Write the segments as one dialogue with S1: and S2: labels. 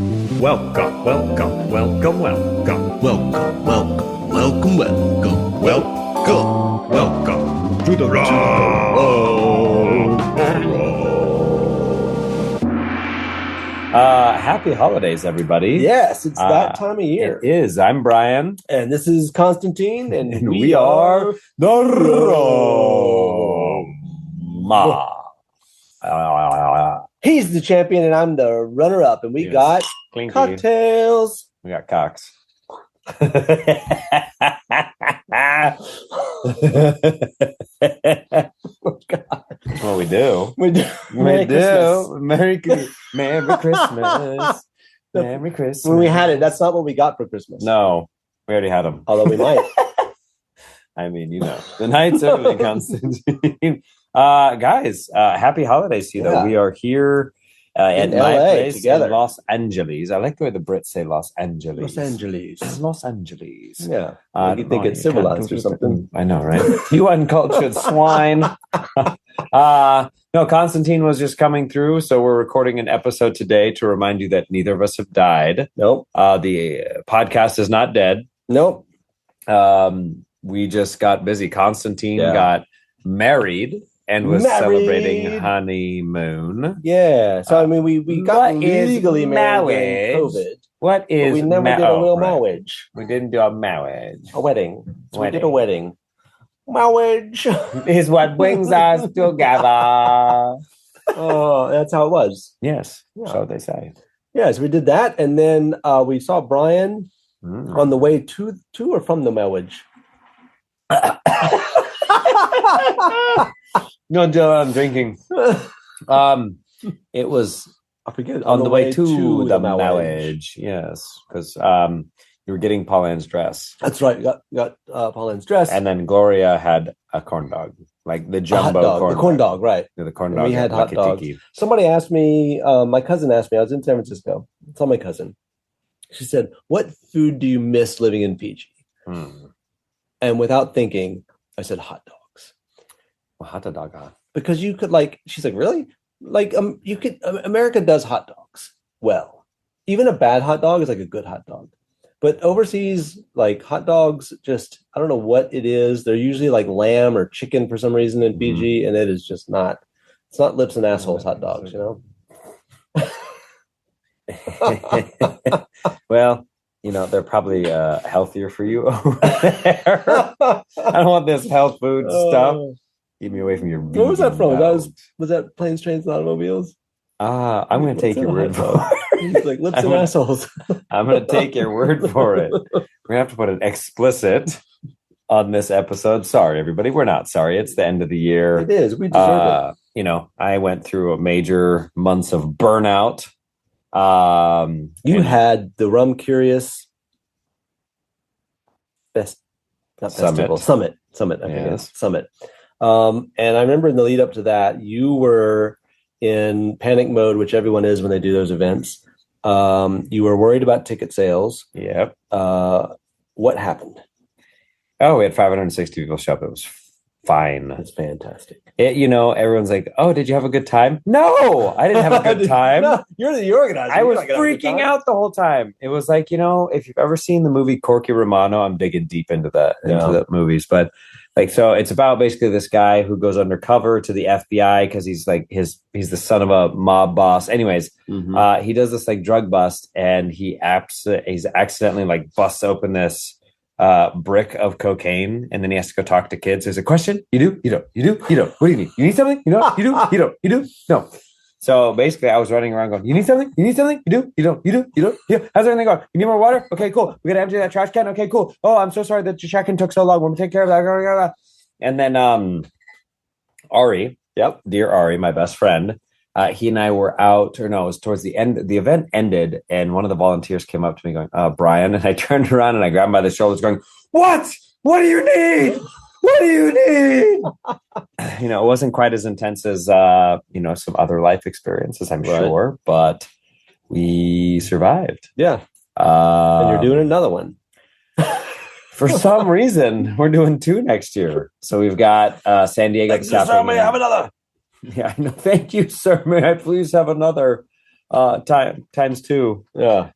S1: Welcome, welcome, welcome, welcome.
S2: Welcome, welcome, welcome, welcome, welcome,
S1: Welcome
S2: to the
S1: Happy holidays, everybody.
S3: Yes, it's that time of year.
S1: It is. I'm Brian.
S3: And this is Constantine, and
S1: we are the Roma.
S3: He's the champion, and I'm the runner-up, and we got
S1: Clinky.
S3: cocktails.
S1: We got cocks.
S3: Oh, God.
S1: That's what we do.
S3: We do.
S1: Merry
S3: Christmas.
S1: Merry Christmas. Merry Christmas.
S3: When we had it, that's not what we got for Christmas.
S1: No, we already had them.
S3: Although we might.
S1: I mean, you know, the night's everything, Constantine. Guys, happy holidays to you, though.
S3: Yeah.
S1: We are here at
S3: In
S1: my
S3: LA
S1: place
S3: together.
S1: in Los Angeles. I like the way the Brits say Los Angeles.
S3: Los Angeles.
S1: Los Angeles.
S3: Yeah. You think it's
S1: you can't
S3: civilized or
S1: confuse
S3: something.
S1: I know, right? You uncultured swine. No, Constantine was just coming through, so we're recording an episode today to remind you that neither of us have died.
S3: Nope.
S1: The podcast is not dead.
S3: Nope.
S1: We just got busy. Constantine
S3: Yeah.
S1: got married and was
S3: Married.
S1: celebrating honeymoon.
S3: Yeah. So, I mean, we got
S1: What is
S3: legally married during
S1: marriage?
S3: COVID.
S1: What
S3: But
S1: is
S3: we never did a real
S1: right.
S3: marriage.
S1: We didn't do a marriage.
S3: A wedding. So we did a
S1: Wedding.
S3: wedding. Marriage.
S1: Is what brings us together.
S3: Oh, that's how it was.
S1: Yes,
S3: Yeah.
S1: so they say.
S3: Yes, we did that, and then we saw Brian
S1: Mm.
S3: on the way to or from the marriage.
S1: No, Joe, I'm drinking. It was
S3: I forget
S1: on the way to the marriage. Yes, because you were getting Pauline's dress,
S3: That's right. Got Pauline's dress.
S1: and then Gloria had a corn dog, like the
S3: a hot
S1: jumbo
S3: dog,
S1: corn
S3: the corn dog, right?
S1: Yeah, the corn
S3: And
S1: dog.
S3: we had
S1: at
S3: hot
S1: Lucky
S3: dogs.
S1: Tiki.
S3: Somebody asked me, my cousin asked me, I was in San Francisco. I saw my cousin. She said, "What food do you miss living in PG?"
S1: Mm.
S3: And without thinking, I said hot dogs.
S1: Well, hot dog.
S3: Because you could she's like, really? You could, America does hot dogs well. Even a bad hot dog is like a good hot dog. But overseas, like hot dogs, just, I don't know what it is. They're usually like lamb or chicken for some reason in PG, and it is just not, it's not lips and assholes hot dogs, you know?
S1: Well, you know, they're probably healthier for you over there. I don't want this health food stuff. Keep me away from your
S3: What was that from?
S1: vegan
S3: Was that Planes, Trains, and Automobials?
S1: I'm going to take
S3: What's
S1: your
S3: in a
S1: word
S3: hot
S1: for
S3: dog?
S1: it.
S3: He's like lips and assholes.
S1: I'm going to take your word for it. We're going to have to put an explicit on this episode. Sorry, everybody. We're not sorry. It's the end of the year.
S3: It is. We deserve it.
S1: You know, I went through a major months of burnout.
S3: You had the Rum Curious Summit. I think
S1: Yes.
S3: it's Summit. And I remember in the lead up to that, you were in panic mode, which everyone is when they do those events. You were worried about ticket sales.
S1: Yep.
S3: What happened?
S1: Oh, we had 560 people show up. It was fine.
S3: That's fantastic.
S1: You know, everyone's like, "Oh, did you have a good time?" No, I didn't have a good time.
S3: No, you're the organizer.
S1: I
S3: You're
S1: was
S3: not gonna have a good
S1: freaking
S3: time.
S1: out the whole time. It was like, you know, if you've ever seen the movie Corky Romano, I'm digging deep into the movies, but like, so it's about basically this guy who goes undercover to the FBI because he's like he's the son of a mob boss. Anyways,
S3: Mhm.
S1: he does this like drug bust, and he's accidentally like busts open this brick of cocaine, and then he has to go talk to kids. There's a question. You do? You don't? You do? You don't? What do you need? You need something? You don't? You do? You don't? You do? No. So basically, I was running around going, "You need something? You need something? You do? You don't? You do? You don't? Yeah. How's everything going? You need more water? Okay, cool. We gotta empty that trash can. Okay, cool. Oh, I'm so sorry that your check-in took so long. We're gonna take care of that." And then Ari, dear Ari, my best friend, he and I were out, or no, it was towards the end. The event ended, and one of the volunteers came up to me going, "Brian," and I turned around and I grabbed him by the shoulders, going, "What? What do you need? What do you need?" You know, it wasn't quite as intense as you know, some other life experiences, I'm sure, but we survived.
S3: Yeah. And you're doing another one.
S1: For some reason, we're doing 2 next year. So we've got San Diego.
S3: Thank you, sir. May I have another?
S1: Yeah, I know. Thank you, sir. May I please have another? times two.
S3: Yeah.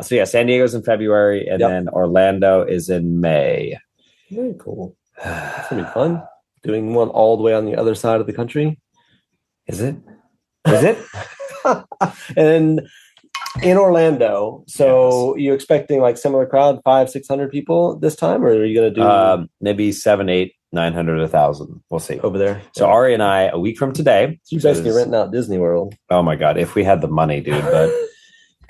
S1: So yeah, San Diego's in February, and then Orlando is in May.
S3: Very cool. It's gonna be fun. Doing one all the way on the other side of the country.
S1: Is it? Is it?
S3: And in Orlando, so you expecting like similar crowd, 500-600 people this time, or are you going to do
S1: maybe 700, 800, 900, 1,000? We'll see
S3: over there.
S1: So Ari and I, a week from today,
S3: so you basically renting out Disney World.
S1: Oh my god, if we had the money, dude! But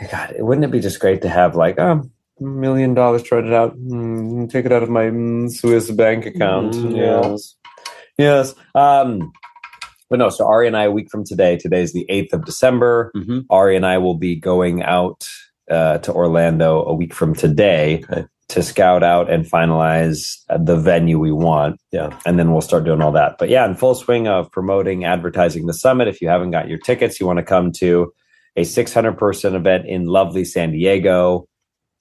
S1: God, wouldn't it be just great to have like $1 million trotted out, take it out of my Swiss bank account? Yes. But no, so Ari and I, a week from today, today's the 8th of December. Ari and I will be going out to Orlando a week from today to scout out and finalize the venue we want. Yeah. And then we'll start doing all that. But yeah, in full swing of promoting, advertising the summit. If you haven't got your tickets, you want to come to a 600-person event in lovely San Diego.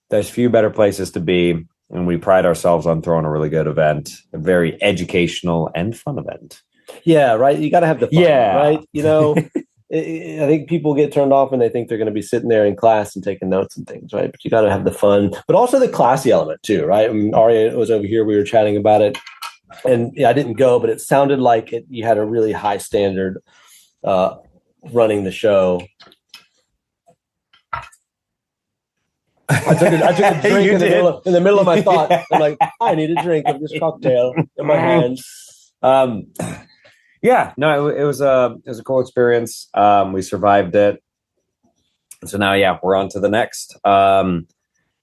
S1: There's few better places to be. And we pride ourselves on throwing a really good event, a very educational and fun event.
S3: Yeah, right. You got to have the fun, right? You know, I think people get turned off when they think they're going to be sitting there in class and taking notes and things, right? But you got to have the fun, but also the classy element too, right? I mean, Ari was over here. We were chatting about it, and I didn't go, but it sounded like you had a really high standard running the show. I took a drink in the middle of my thought. I'm like, I need a drink of this cocktail in my hand.
S1: Yeah, no, it was a cool experience. We survived it. So now, we're on to the next. And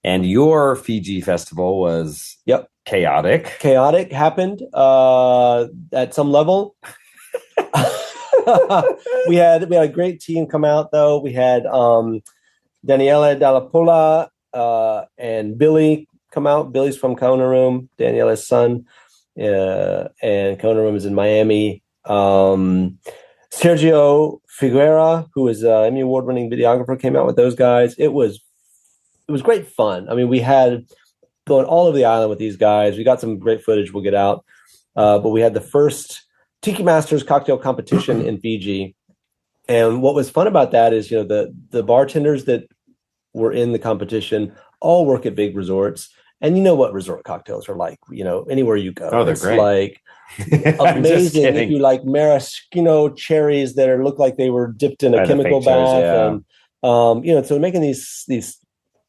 S1: your Fiji festival was chaotic.
S3: Chaotic happened at some level. we had a great team come out though. We had Daniele Dalla Pola and Billy come out. Billy's from Kona Room, Daniele's son, and Kona Room is in Miami. Sergio Figuera, who is an Emmy Award-winning videographer, came out with those guys. It was great fun. I mean, we had going all over the island with these guys. We got some great footage we'll get out. But we had the first Tiki Masters cocktail competition in Fiji. And what was fun about that is, the bartenders that were in the competition all work at big resorts. And you know what resort cocktails are like, anywhere you go.
S1: Oh, they're great.
S3: Like amazing. If you like maraschino cherries that look like they were dipped in a chemical bath. And, so making these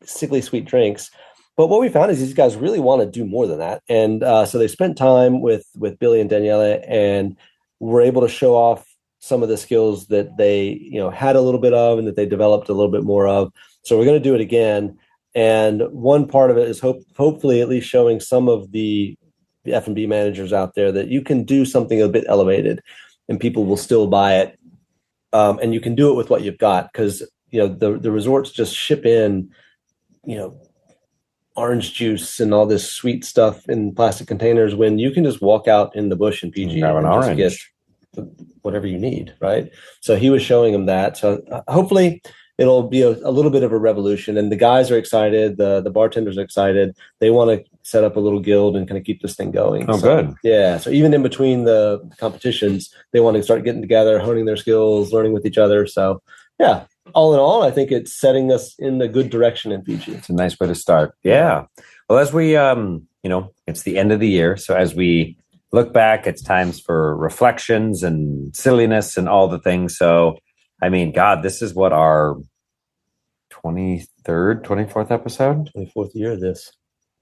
S3: sickly sweet drinks. But what we found is these guys really want to do more than that. And so they spent time with Billy and Daniele and were able to show off some of the skills that they, had a little bit of and that they developed a little bit more of. So we're going to do it again. And one part of it is hopefully at least showing some of the F&B managers out there that you can do something a bit elevated and people will still buy it. And you can do it with what you've got because, the resorts just ship in, orange juice and all this sweet stuff in plastic containers when you can just walk out in the bush in PG
S1: and just get
S3: whatever you need, right? So he was showing them that. So hopefully it'll be a little bit of a revolution. And the guys are excited. The bartenders are excited. They want to set up a little guild and kind of keep this thing going.
S1: Oh, good.
S3: Yeah. So even in between the competitions, they want to start getting together, honing their skills, learning with each other. So yeah. All in all, I think it's setting us in the good direction in Fiji.
S1: It's a nice way to start. Yeah. Well, as we, it's the end of the year. So as we look back, it's times for reflections and silliness and all the things. So, I mean, God, this is what our 23rd, 24th episode?
S3: 24th year of this.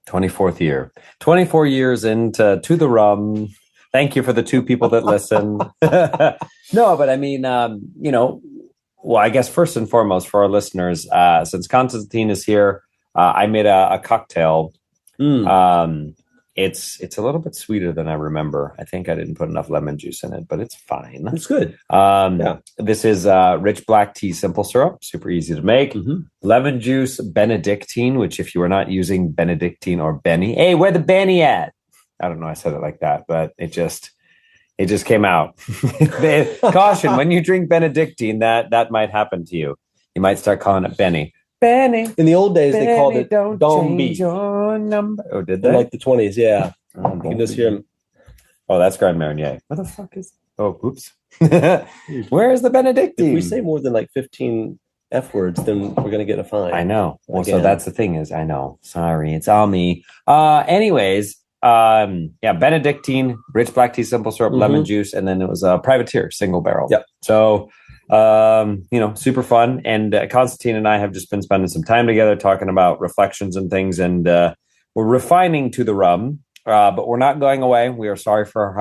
S1: 24th year. 24 years into To the Rum. Thank you for the 2 people that listen. No, but I mean, well, I guess first and foremost for our listeners, since Constantine is here, I made a cocktail. It's a little bit sweeter than I remember. I think I didn't put enough lemon juice in it, but it's fine.
S3: It's good.
S1: This is rich black tea simple syrup, super easy to make. Lemon juice Benedictine, which if you are not using Benedictine or Benny, hey, where the Benny at? I don't know. I said it like that, but it just came out. Caution, when you drink Benedictine, that might happen to you. You might start calling it Benny. Benny.
S3: In the old days,
S1: Benny,
S3: they called it
S1: Don't
S3: B.
S1: Your number. Oh, did they?
S3: In like the 20s, yeah.
S1: Oh,
S3: you can just hear him.
S1: Oh, that's Grand Marnier. What the fuck is... Oh, oops. Where is the Benedictine?
S3: If we say more than like 15 F words, then we're going to get a fine.
S1: I know. Well, so
S3: Again.
S1: that's the thing is, I know. Sorry, it's all me. Anyways, yeah, Benedictine, rich black tea, simple syrup, lemon juice, and then it was a privateer, single barrel.
S3: Yep.
S1: So, super fun. And Constantine and I have just been spending some time together talking about reflections and things, and we're refining to the rum. But we're not going away. We are sorry for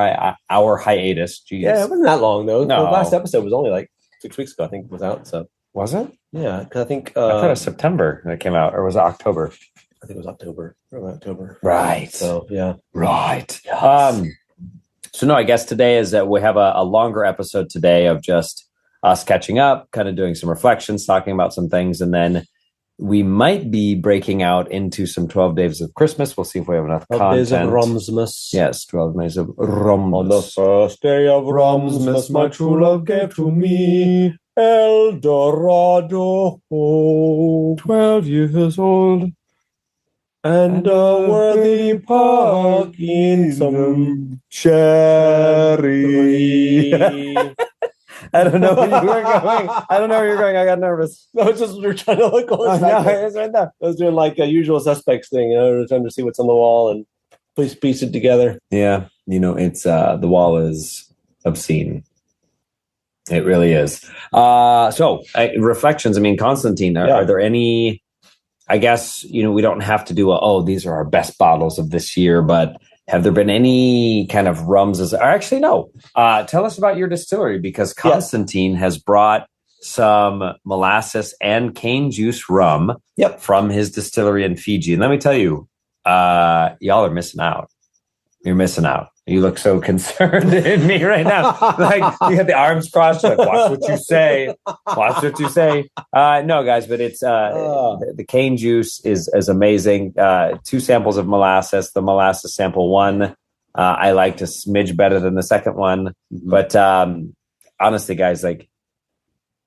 S1: our hiatus. Jeez.
S3: Yeah, it wasn't that long though.
S1: No.
S3: The last episode was only like 6 weeks ago, I think it was out. So
S1: Was it?
S3: yeah, because I think
S1: I thought it was September that came out, or was it October?
S3: I think it was October. Early October.
S1: Right.
S3: So yeah.
S1: Right.
S3: Yes.
S1: So no, I guess today is that we have a longer episode today of just us catching up, kind of doing some reflections, talking about some things, and then we might be breaking out into some 12 days of Christmas. We'll see if we have enough
S3: 12
S1: content.
S3: days of Rumsmas.
S1: Yes, 12 days of Rumsmas.
S3: On the first day of Rumsmas, my true love gave to me El Dorado.
S1: 12 years old.
S3: And a worthy parking some
S1: cherry. I don't know where you were going. I don't know where you're going. I got nervous.
S3: No, it's just we were trying to look on.
S1: It's right there.
S3: I was doing like a usual suspects thing, trying to see what's on the wall and piece it together.
S1: Yeah, it's the wall is obscene. It really is. So reflections. I mean, Constantine, are there any? I guess we don't have to do these are our best bottles of this year, but have there been any kind of rums? Or actually, no. Tell us about your distillery, because Constantine has brought some molasses and cane juice rum from his distillery in Fiji. And let me tell you, y'all are missing out. You're missing out. You look so concerned in me right now. Like you have the arms crossed. Like, watch what you say. Watch what you say. No, guys, but it's the cane juice is amazing. 2 samples of molasses. The molasses sample 1, I liked a smidge better than the second one. But honestly, guys, like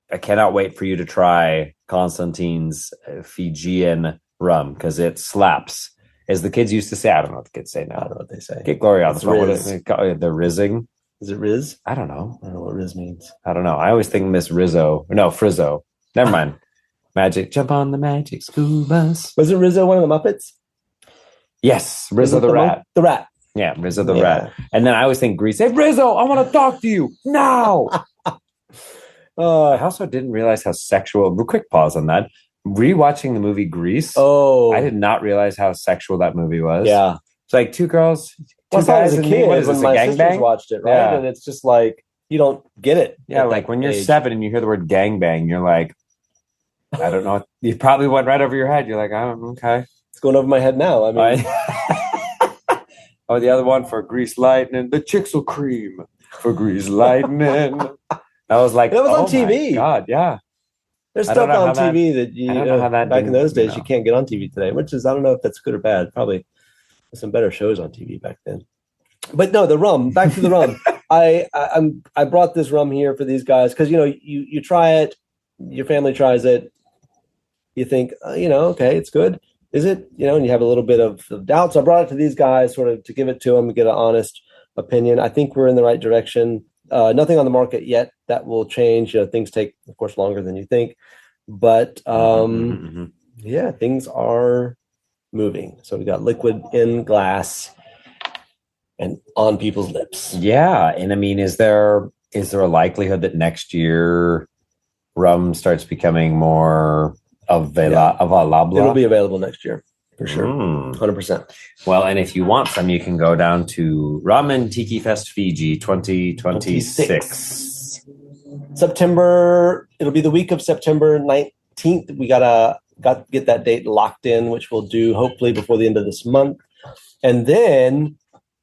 S1: I cannot wait for you to try Constantine's Fijian rum, because it slaps. As the kids used to say, I don't know what the kids say now.
S3: I don't know what they say.
S1: Get Gloria on the phone.
S3: Riz.
S1: They're rizzing.
S3: Is it Riz?
S1: I don't know.
S3: I don't know what Riz means.
S1: I don't know. I always think Miss Rizzo. No, Frizzo. Never mind. Magic. Jump on the magic school bus.
S3: Was it Rizzo, one of the Muppets?
S1: Yes. Rizzo the rat.
S3: The rat.
S1: Yeah, Rizzo the rat. And then I always think Grease. Hey, Rizzo, I want to talk to you now. I also didn't realize how sexual. Quick pause on that. Rewatching the movie Grease.
S3: Oh,
S1: I did not realize how sexual that movie was.
S3: Yeah.
S1: It's like 2 girls, 2
S3: guys. As a kid,
S1: what is this,
S3: when my
S1: a
S3: sisters
S1: gangbang?
S3: watched it, right?
S1: Yeah.
S3: And it's just like you don't get it.
S1: Yeah, like when you're 7 and you hear the word gangbang, you're like, I don't know. You probably went right over your head. You're like, oh, okay.
S3: It's going over my head now. I mean,
S1: the other one for Grease Lightning, the chicks will cream for Grease Lightning. I was like,
S3: that was on TV.
S1: My God, yeah.
S3: There's stuff on TV that you
S1: I don't know how that
S3: back in those days you can't get on TV today, which is I don't know if that's good or bad. Probably there's some better shows on TV back then. But no, the rum. Back to the rum. I brought this rum here for these guys because you try it, your family tries it, you think okay, it's good. Is it? And you have a little bit of doubt. So I brought it to these guys sort of to give it to them and get an honest opinion. I think we're in the right direction. Nothing on the market yet. That will change. Things take, of course, longer than you think. But yeah, things are moving. So we got liquid in glass and on people's lips.
S1: Yeah, and I mean, is there a likelihood that next year rum starts becoming more available?
S3: It'll be available next year. For sure. 100%.
S1: Well, and if you want some, you can go down to Rum and Tiki Fest Fiji 2026.
S3: September, it'll be the week of September 19th. We got to get that date locked in, which we'll do hopefully before the end of this month. And then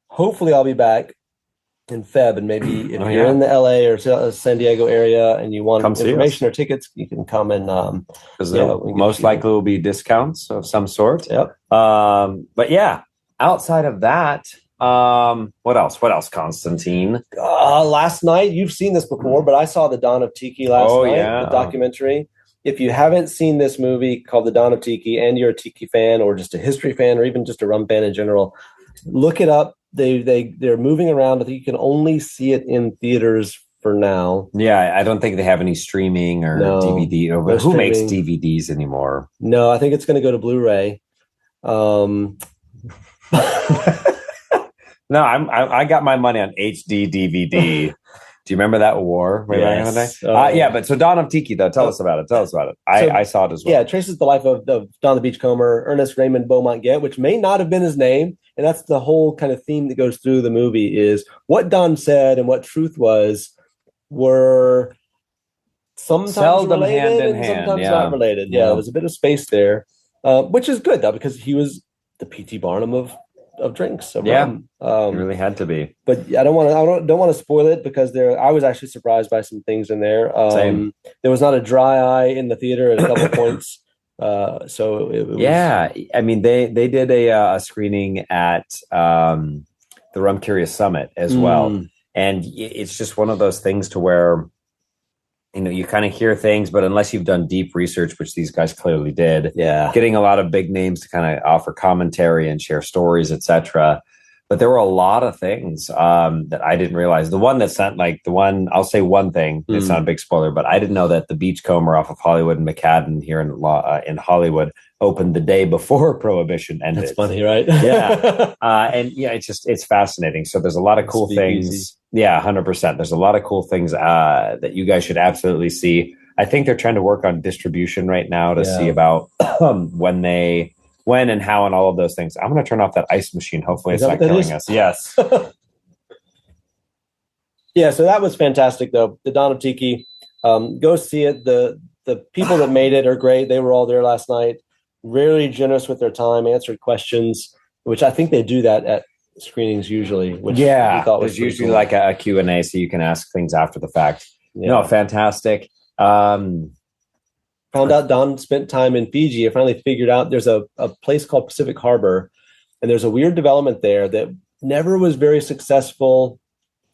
S3: hopefully I'll be back in Feb. And maybe if you're in the LA or San Diego area and you want information or tickets, you can come and
S1: because most likely will be discounts of some sort.
S3: Yep.
S1: But yeah, outside of that, what else, Constantine?
S3: Last night, you've seen this before, but I saw The Dawn of Tiki last night, the documentary. If you haven't seen this movie called The Dawn of Tiki and you're a Tiki fan or just a history fan or even just a rum fan in general, look it up. They're moving around. I think you can only see it in theaters for now.
S1: Yeah, I don't think they have any streaming or DVD. Or
S3: No
S1: who makes
S3: streaming.
S1: DVDs anymore?
S3: No, I think it's going to go to Blu-ray.
S1: No, I got my money on HD DVD. Do you remember that war way back in the day? Yeah, but so Dawn of Tiki, though, tell us about it. Tell us about it. I saw it as well.
S3: Yeah, it traces the life of Don the Beachcomber, Ernest Raymond Beaumont Gett, which may not have been his name. And that's the whole kind of theme that goes through the movie is what Don said and what truth were sometimes
S1: Seldom
S3: related
S1: hand in
S3: and
S1: hand,
S3: sometimes
S1: yeah.
S3: not related. Yeah, there was a bit of space there, which is good, though, because he was the P.T. Barnum of drinks. Of rum.
S1: It really had to be.
S3: But I don't want to spoil it because I was actually surprised by some things in there.
S1: Same.
S3: There was not a dry eye in the theater at a couple points. So it was,
S1: yeah, I mean they did a screening at the Rum Curious Summit as well, and it's just one of those things to where you kind of hear things, but unless you've done deep research, which these guys clearly did, getting a lot of big names to kind of offer commentary and share stories, etc. But there were a lot of things that I didn't realize. The one that's not I'll say one thing. It's not a big spoiler, but I didn't know that the Beachcomber off of Hollywood and McCadden here in Hollywood opened the day before Prohibition ended.
S3: That's funny, right?
S1: Yeah. And it's fascinating. So there's a lot of cool things.
S3: Easy.
S1: Yeah, 100%. There's a lot of cool things that you guys should absolutely see. I think they're trying to work on distribution right now to see about when and how and all of those things. I'm going to turn off that ice machine. Hopefully it's not killing us. Yes.
S3: Yeah, so that was fantastic, though. The Dawn of Tiki. Go see it. The people that made it are great. They were all there last night. Really generous with their time, answered questions, which I think they do that at screenings usually. Which I thought was
S1: there's usually
S3: cool.
S1: like a Q&A so you can ask things after the fact.
S3: Yeah.
S1: No, fantastic.
S3: Found out Don spent time in Fiji. I finally figured out there's a place called Pacific Harbor, and there's a weird development there that never was very successful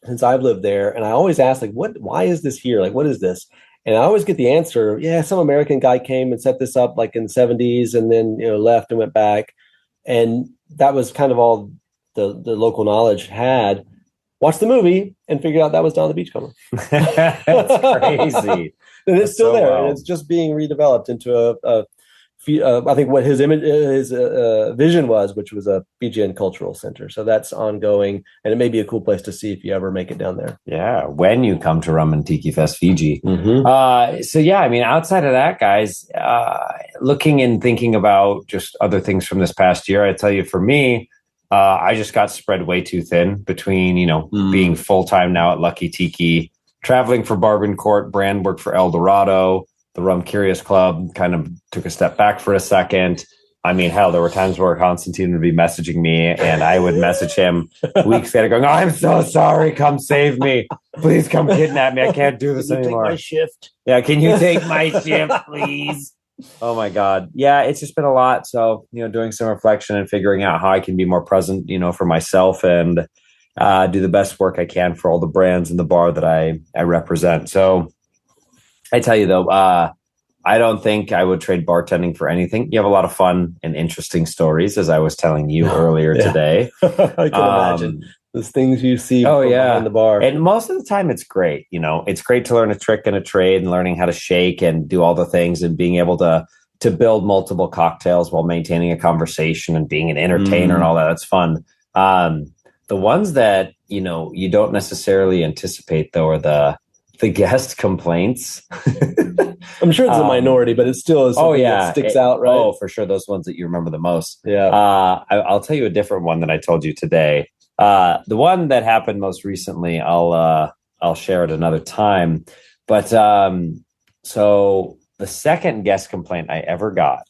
S3: since I've lived there. And I always ask, why is this here? What is this? And I always get the answer, some American guy came and set this up in the 70s and then left and went back. And that was kind of all the local knowledge had. Watched the movie and figured out that was Don the Beachcomber.
S1: That's crazy.
S3: And it's still
S1: so
S3: there,
S1: well.
S3: and it's just being redeveloped into I think what his vision was, which was a Fijian cultural center. So that's ongoing, and it may be a cool place to see if you ever make it down there.
S1: Yeah, when you come to Rum and Tiki Fest Fiji.
S3: Mm-hmm.
S1: So yeah, I mean, outside of that, guys, looking and thinking about just other things from this past year, I tell you, for me, I just got spread way too thin between being full time now at Lucky Tiki, traveling for Bargain Court, brand work for El Dorado. The Rum Curious Club kind of took a step back for a second. I mean, hell, there were times where Constantine would be messaging me and I would message him weeks later going, I'm so sorry. Come save me. Please come kidnap me. I can't do this anymore.
S3: Take my shift.
S1: Yeah. Can you take my shift, please? Oh my God. Yeah. It's just been a lot. So, doing some reflection and figuring out how I can be more present, for myself and do the best work I can for all the brands in the bar that I represent. So, I tell you, though, I don't think I would trade bartending for anything. You have a lot of fun and interesting stories, as I was telling you earlier today.
S3: I can imagine those things you see behind the bar.
S1: And most of the time, it's great. It's great to learn a trick and a trade and learning how to shake and do all the things and being able to build multiple cocktails while maintaining a conversation and being an entertainer and all that. That's fun. The ones that, you don't necessarily anticipate, though, are the guest complaints.
S3: I'm sure it's a minority, but it still is something that sticks out, right?
S1: Oh, for sure. Those ones that you remember the most.
S3: Yeah.
S1: I'll tell you a different one that I told you today. The one that happened most recently, I'll share at another time. But so the second guest complaint I ever got,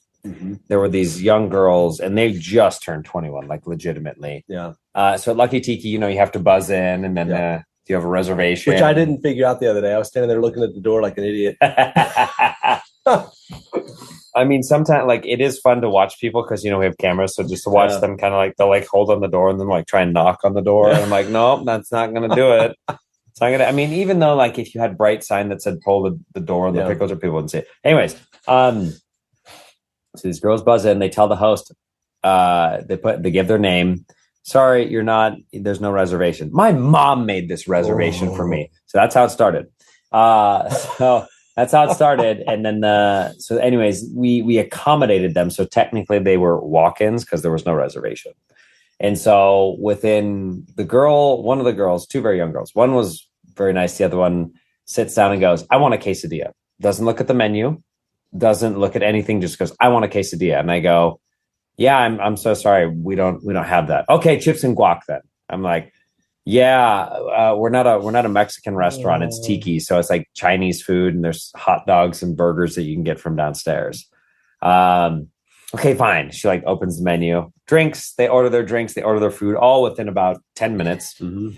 S1: there were these young girls and they just turned 21, legitimately.
S3: Yeah.
S1: So at Lucky Tiki, you have to buzz in and then do you have a reservation?
S3: Which I didn't figure out the other day. I was standing there looking at the door like an idiot.
S1: I mean, sometimes it is fun to watch people because, we have cameras. So just to watch them kind of they'll hold on the door and then try and knock on the door. And I'm like, nope, that's not going to do it. It's not going to, I mean, even though if you had bright sign that said pull the door on the pickles or people wouldn't see it. Anyways, so these girls buzz in, they tell the host, they give their name. sorry, you're not, there's no reservation. My mom made this reservation for me. So that's how it started. So that's how it started. And then so anyways, we accommodated them. So technically they were walk-ins because there was no reservation. And so within one of the girls, two very young girls, one was very nice. The other one sits down and goes, I want a quesadilla. Doesn't look at the menu, doesn't look at anything, just goes, I want a quesadilla. And I go, yeah, I'm so sorry. We don't have that. Okay, chips and guac then. I'm like, yeah, we're not a Mexican restaurant. It's tiki. So it's like Chinese food, and there's hot dogs and burgers that you can get from downstairs. Okay, fine. She like opens the menu, drinks, they order their drinks, they order their food, all within about 10 minutes. Mm-hmm.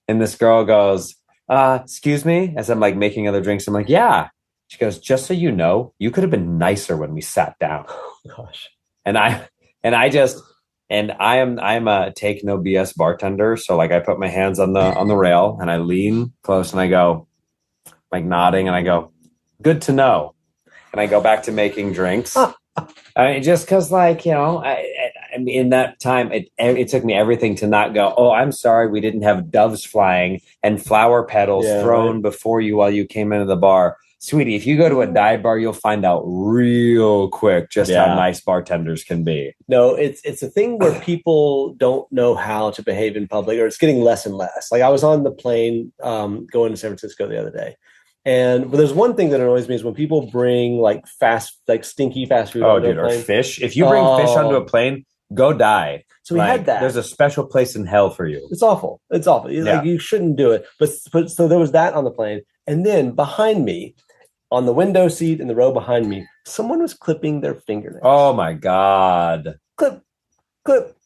S1: and this girl goes, excuse me, as I'm like making other drinks. I'm like, yeah. She goes, just so you know, you could have been nicer when we sat down. Oh, gosh. And I'm a take no BS bartender. So like I put my hands on the rail and I lean close and I go, like nodding, and I go, good to know. And I go back to making drinks. Just because, like, you know, I mean, in that time, it took me everything to not go, oh, I'm sorry, we didn't have doves flying and flower petals thrown before you while you came into the bar. Sweetie, if you go to a dive bar, you'll find out real quick just how nice bartenders can be.
S3: No, it's a thing where people don't know how to behave in public, or it's getting less and less. Like I was on the plane going to San Francisco the other day. And there's one thing that annoys me is when people bring like stinky fast food.
S1: Oh, dude, or fish. If you bring fish onto a plane, go die.
S3: So we had that.
S1: There's a special place in hell for you.
S3: It's awful. It's awful. Yeah. Like you shouldn't do it. But so there was that on the plane. And then behind me, on the window seat in the row behind me, someone was clipping their fingernails.
S1: Oh my God.
S3: Clip.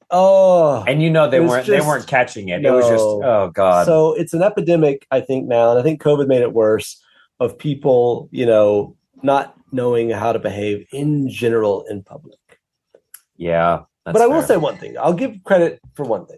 S3: Oh.
S1: And you know they weren't catching it. No. It was just, oh God.
S3: So it's an epidemic, I think, now, and I think COVID made it worse, of people, you know, not knowing how to behave in general in public.
S1: Yeah.
S3: But I will say one thing. I'll give credit for one thing.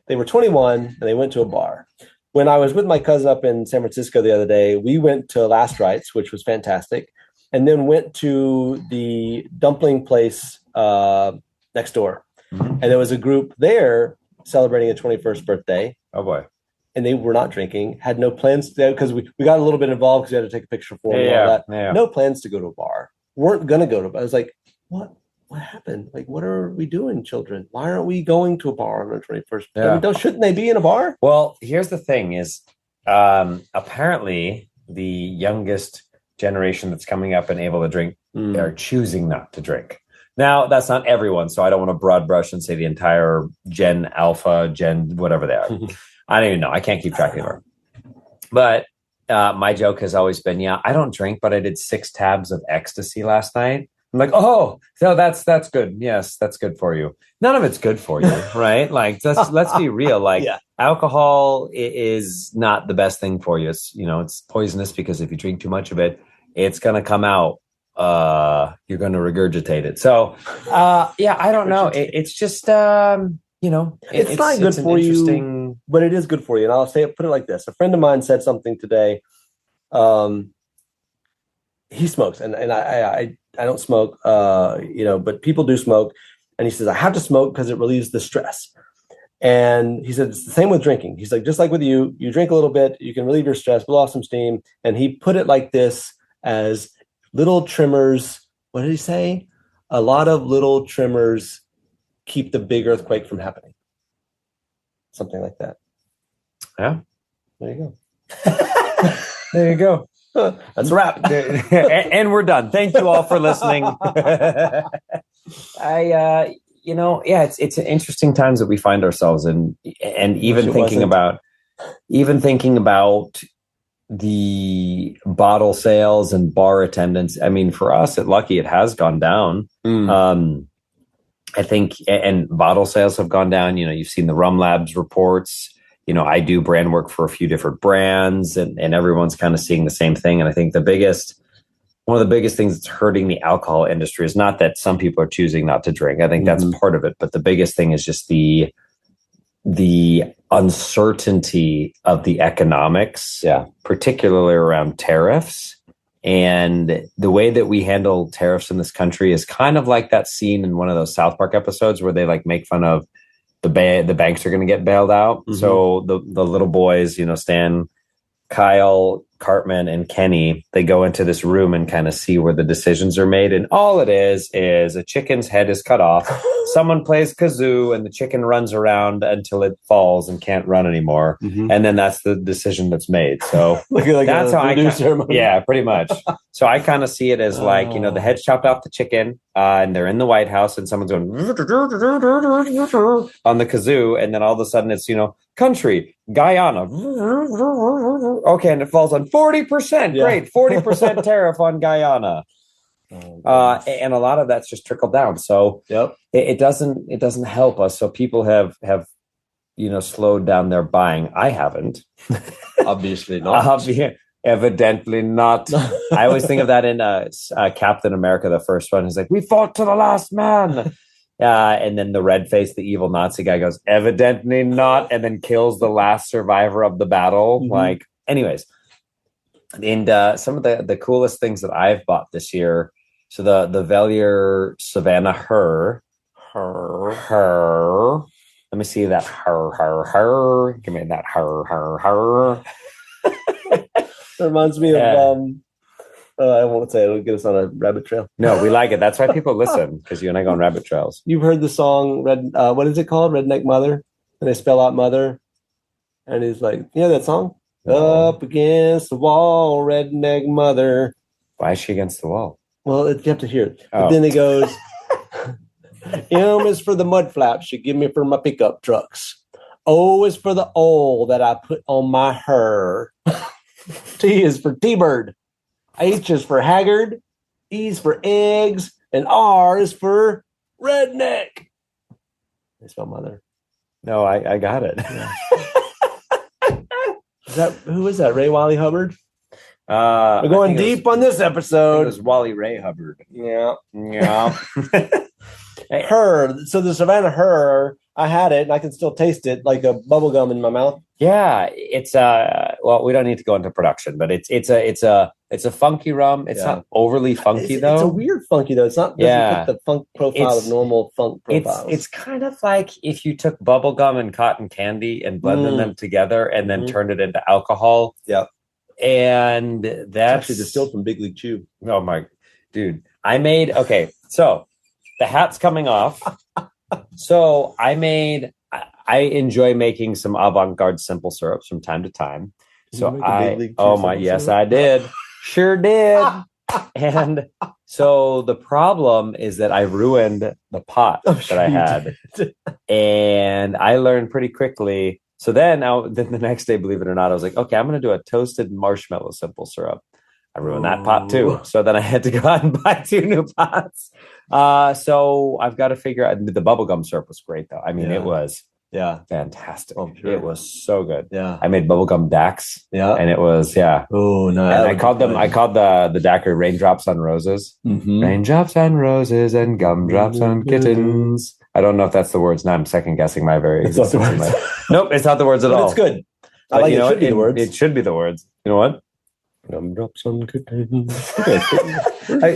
S3: They were 21 and they went to a bar. When I was with my cousin up in San Francisco the other day, we went to Last Rites, which was fantastic, and then went to the dumpling place next door. Mm-hmm. And there was a group there celebrating a 21st birthday.
S1: Oh, boy.
S3: And they were not drinking, had no plans to, because we got a little bit involved because we had to take a picture for them and all that. Yeah. No plans to go to a bar. Weren't going to go to a bar. I was like, what happened? Like, what are we doing, children? Why aren't we going to a bar on our 21st? Yeah. I mean, shouldn't they be in a bar?
S1: Well, here's the thing is, apparently the youngest generation that's coming up and able to drink are choosing not to drink. Now, that's not everyone, so I don't want to broad brush and say the entire Gen Alpha, Gen whatever they are. I don't even know. I can't keep track anymore. But my joke has always been, I don't drink, but I did 6 tabs of ecstasy last night. I'm like, oh, no, that's good. Yes, that's good for you. None of it's good for you, right? Like, let's be real. Like, alcohol is not the best thing for you. It's, it's poisonous because if you drink too much of it, it's going to come out. You're going to regurgitate it. So, I don't know. It's just, it's not good for you, but it is good for you. And I'll put it like this. A friend of mine said something today. He smokes and I don't smoke, but people do smoke. And he says, I have to smoke because it relieves the stress. And he said, it's the same with drinking. He's like, just like with you drink a little bit, you can relieve your stress, blow off some steam. And he put it like this, as little tremors. What did he say? A lot of little tremors keep the big earthquake from happening. Something like that. Yeah.
S3: There you
S1: go. There you go.
S3: That's a wrap.
S1: And we're done. Thank you all for listening. It's interesting times that we find ourselves in, and even thinking about the bottle sales and bar attendance. I mean, for us at Lucky, it has gone down. I think, and bottle sales have gone down. You've seen the Rum Labs reports. I do brand work for a few different brands, and everyone's kind of seeing the same thing. And I think one of the biggest things that's hurting the alcohol industry is not that some people are choosing not to drink. I think that's part of it. But the biggest thing is just the uncertainty of the economics, particularly around tariffs, And the way that we handle tariffs in this country is kind of like that scene in one of those South Park episodes where they like make fun of the banks are going to get bailed out.
S3: Mhm.
S1: So the little boys, Stan, Kyle, Cartman, and Kenny, they go into this room and kind of see where the decisions are made. And all it is a chicken's head is cut off. Someone plays kazoo and the chicken runs around until it falls and can't run anymore.
S3: Mhm.
S1: And then that's the decision that's made. So
S3: like
S1: that's how
S3: yeah,
S1: pretty much. So I kind of see it as like, the head's chopped off the chicken and they're in the White House and someone's going on the kazoo. And then all of a sudden it's, country, Guyana. Okay. And it falls on 40%.
S3: Yeah.
S1: Great. 40% tariff on Guyana. And a lot of that's just trickled down. So
S3: yep.
S1: it doesn't help us. So people have slowed down their buying. I haven't.
S3: Obviously not.
S1: Evidently not. I always think of that in Captain America, the first one. He's like, we fought to the last man. And then the red face, the evil Nazi guy goes, evidently not. And then kills the last survivor of the battle.
S3: Mm-hmm.
S1: Like, anyways. And some of the coolest things that I've bought this year. So the Velier Savannah her. Let me see that her. Give me that her.
S3: It reminds me of I won't say it'll get us on a rabbit trail.
S1: No, we like it. That's why people listen, because you and I go on rabbit trails.
S3: You've heard the song what is it called? Redneck Mother? And they spell out mother. And he's like, you know that song? No. Up against the wall, redneck mother.
S1: Why is she against the wall?
S3: Well, you have to hear it. But then he goes, M is for the mud flaps you give me for my pickup trucks. O is for the oil that I put on my her. T is for T-bird. H is for haggard. E is for eggs. And R is for redneck. They spell mother.
S1: No, I got it.
S3: Yeah. Who is that? Ray Wally Hubbard? We're going deep on this episode.
S1: It was Wally Ray Hubbard.
S3: Yeah.
S1: Hey.
S3: Her. So the Savannah her, I had it and I can still taste it like a bubble gum in my mouth.
S1: Yeah, it's well, we don't need to go into production, but it's a funky rum. It's not overly funky though.
S3: It's a weird funky though. It's not doesn't fit the funk profile of normal funk profiles.
S1: It's kind of like if you took bubble gum and cotton candy and blended them together and then turned it into alcohol.
S3: Yep.
S1: And that's
S3: actually distilled from Big League Chew.
S1: Oh my dude. So the hat's coming off. So I enjoy making some avant-garde simple syrups from time to time. Yes, I did. Sure did. And so the problem is that I ruined the pot that I had. And I learned pretty quickly. So then the next day, believe it or not, I was like, okay, I'm going to do a toasted marshmallow simple syrup. I ruined that pot too. So then I had to go out and buy 2 new pots. So I've got to figure out. The bubblegum syrup was great though. I mean, it was fantastic.
S3: Oh, sure.
S1: It was so good.
S3: Yeah.
S1: I made bubblegum daiquiris. Yeah. And it was,
S3: Oh, no.
S1: And I called the daiquiri raindrops on roses.
S3: Mm-hmm.
S1: Raindrops on roses and gumdrops on kittens. I don't know if that's the words. Now I'm second guessing my very existence. Nope, it's not the words at all.
S3: It's good.
S1: But
S3: it should be the words.
S1: It should be the words. You know what? Gumdrops on kittens.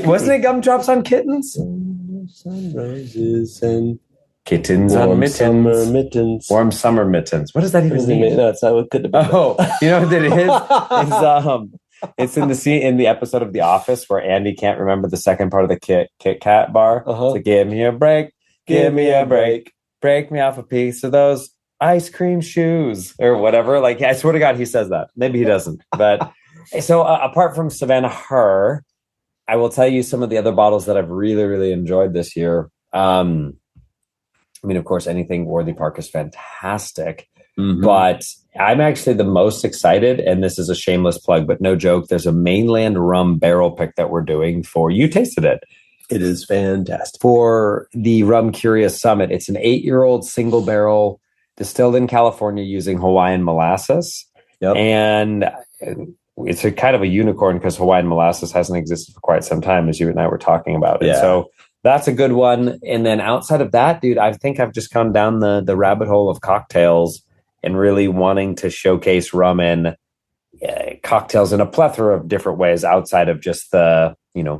S1: Wasn't it gumdrops on kittens?
S3: Sun roses and
S1: kittens on mittens.
S3: Summer mittens.
S1: Warm summer mittens. What does that even mean?
S3: No, it's not what could have been.
S1: Oh, you know what it is? It's in the scene in the episode of The Office where Andy can't remember the second part of the Kit Kat bar. So give me a break. Give me a break. Break me off a piece of those ice cream shoes or whatever. Like, I swear to God, he says that. Maybe he doesn't. But so apart from Savannah Her, I will tell you some of the other bottles that I've really, really enjoyed this year. I mean, of course, anything Worthy Park is fantastic. Mm-hmm. But I'm actually the most excited, and this is a shameless plug, but no joke. There's a mainland rum barrel pick that we're doing you tasted it.
S3: It is fantastic. For
S1: the Rum Curious Summit. It's an 8-year-old single barrel distilled in California using Hawaiian molasses. Yep. And it's a kind of a unicorn because Hawaiian molasses hasn't existed for quite some time, as you and I were talking about. Yeah. And so that's a good one. And then outside of that, dude, I think I've just gone down the rabbit hole of cocktails and really wanting to showcase rum in cocktails in a plethora of different ways outside of just the,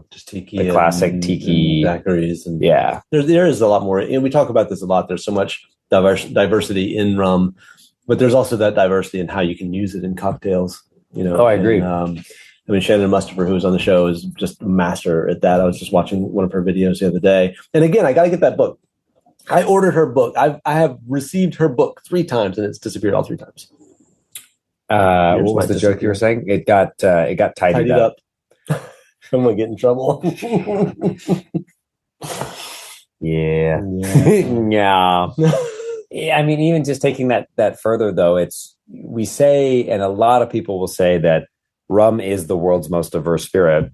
S3: just tiki,
S1: the classic tiki
S3: daiquiris, and
S1: yeah.
S3: There is a lot more, and we talk about this a lot. There's so much diversity in rum, but there's also that diversity in how you can use it in cocktails.
S1: Oh, I agree.
S3: And, Shannon Mustafer, who was on the show, is just a master at that. I was just watching one of her videos the other day, and again, I got to get that book. I ordered her book. I have received her book 3 times, and it's disappeared all 3 times.
S1: What was the joke you were saying? It got tidied up.
S3: I'm gonna get in trouble.
S1: Yeah. Yeah. I mean, even just taking that further, though, we say, and a lot of people will say that rum is the world's most diverse spirit.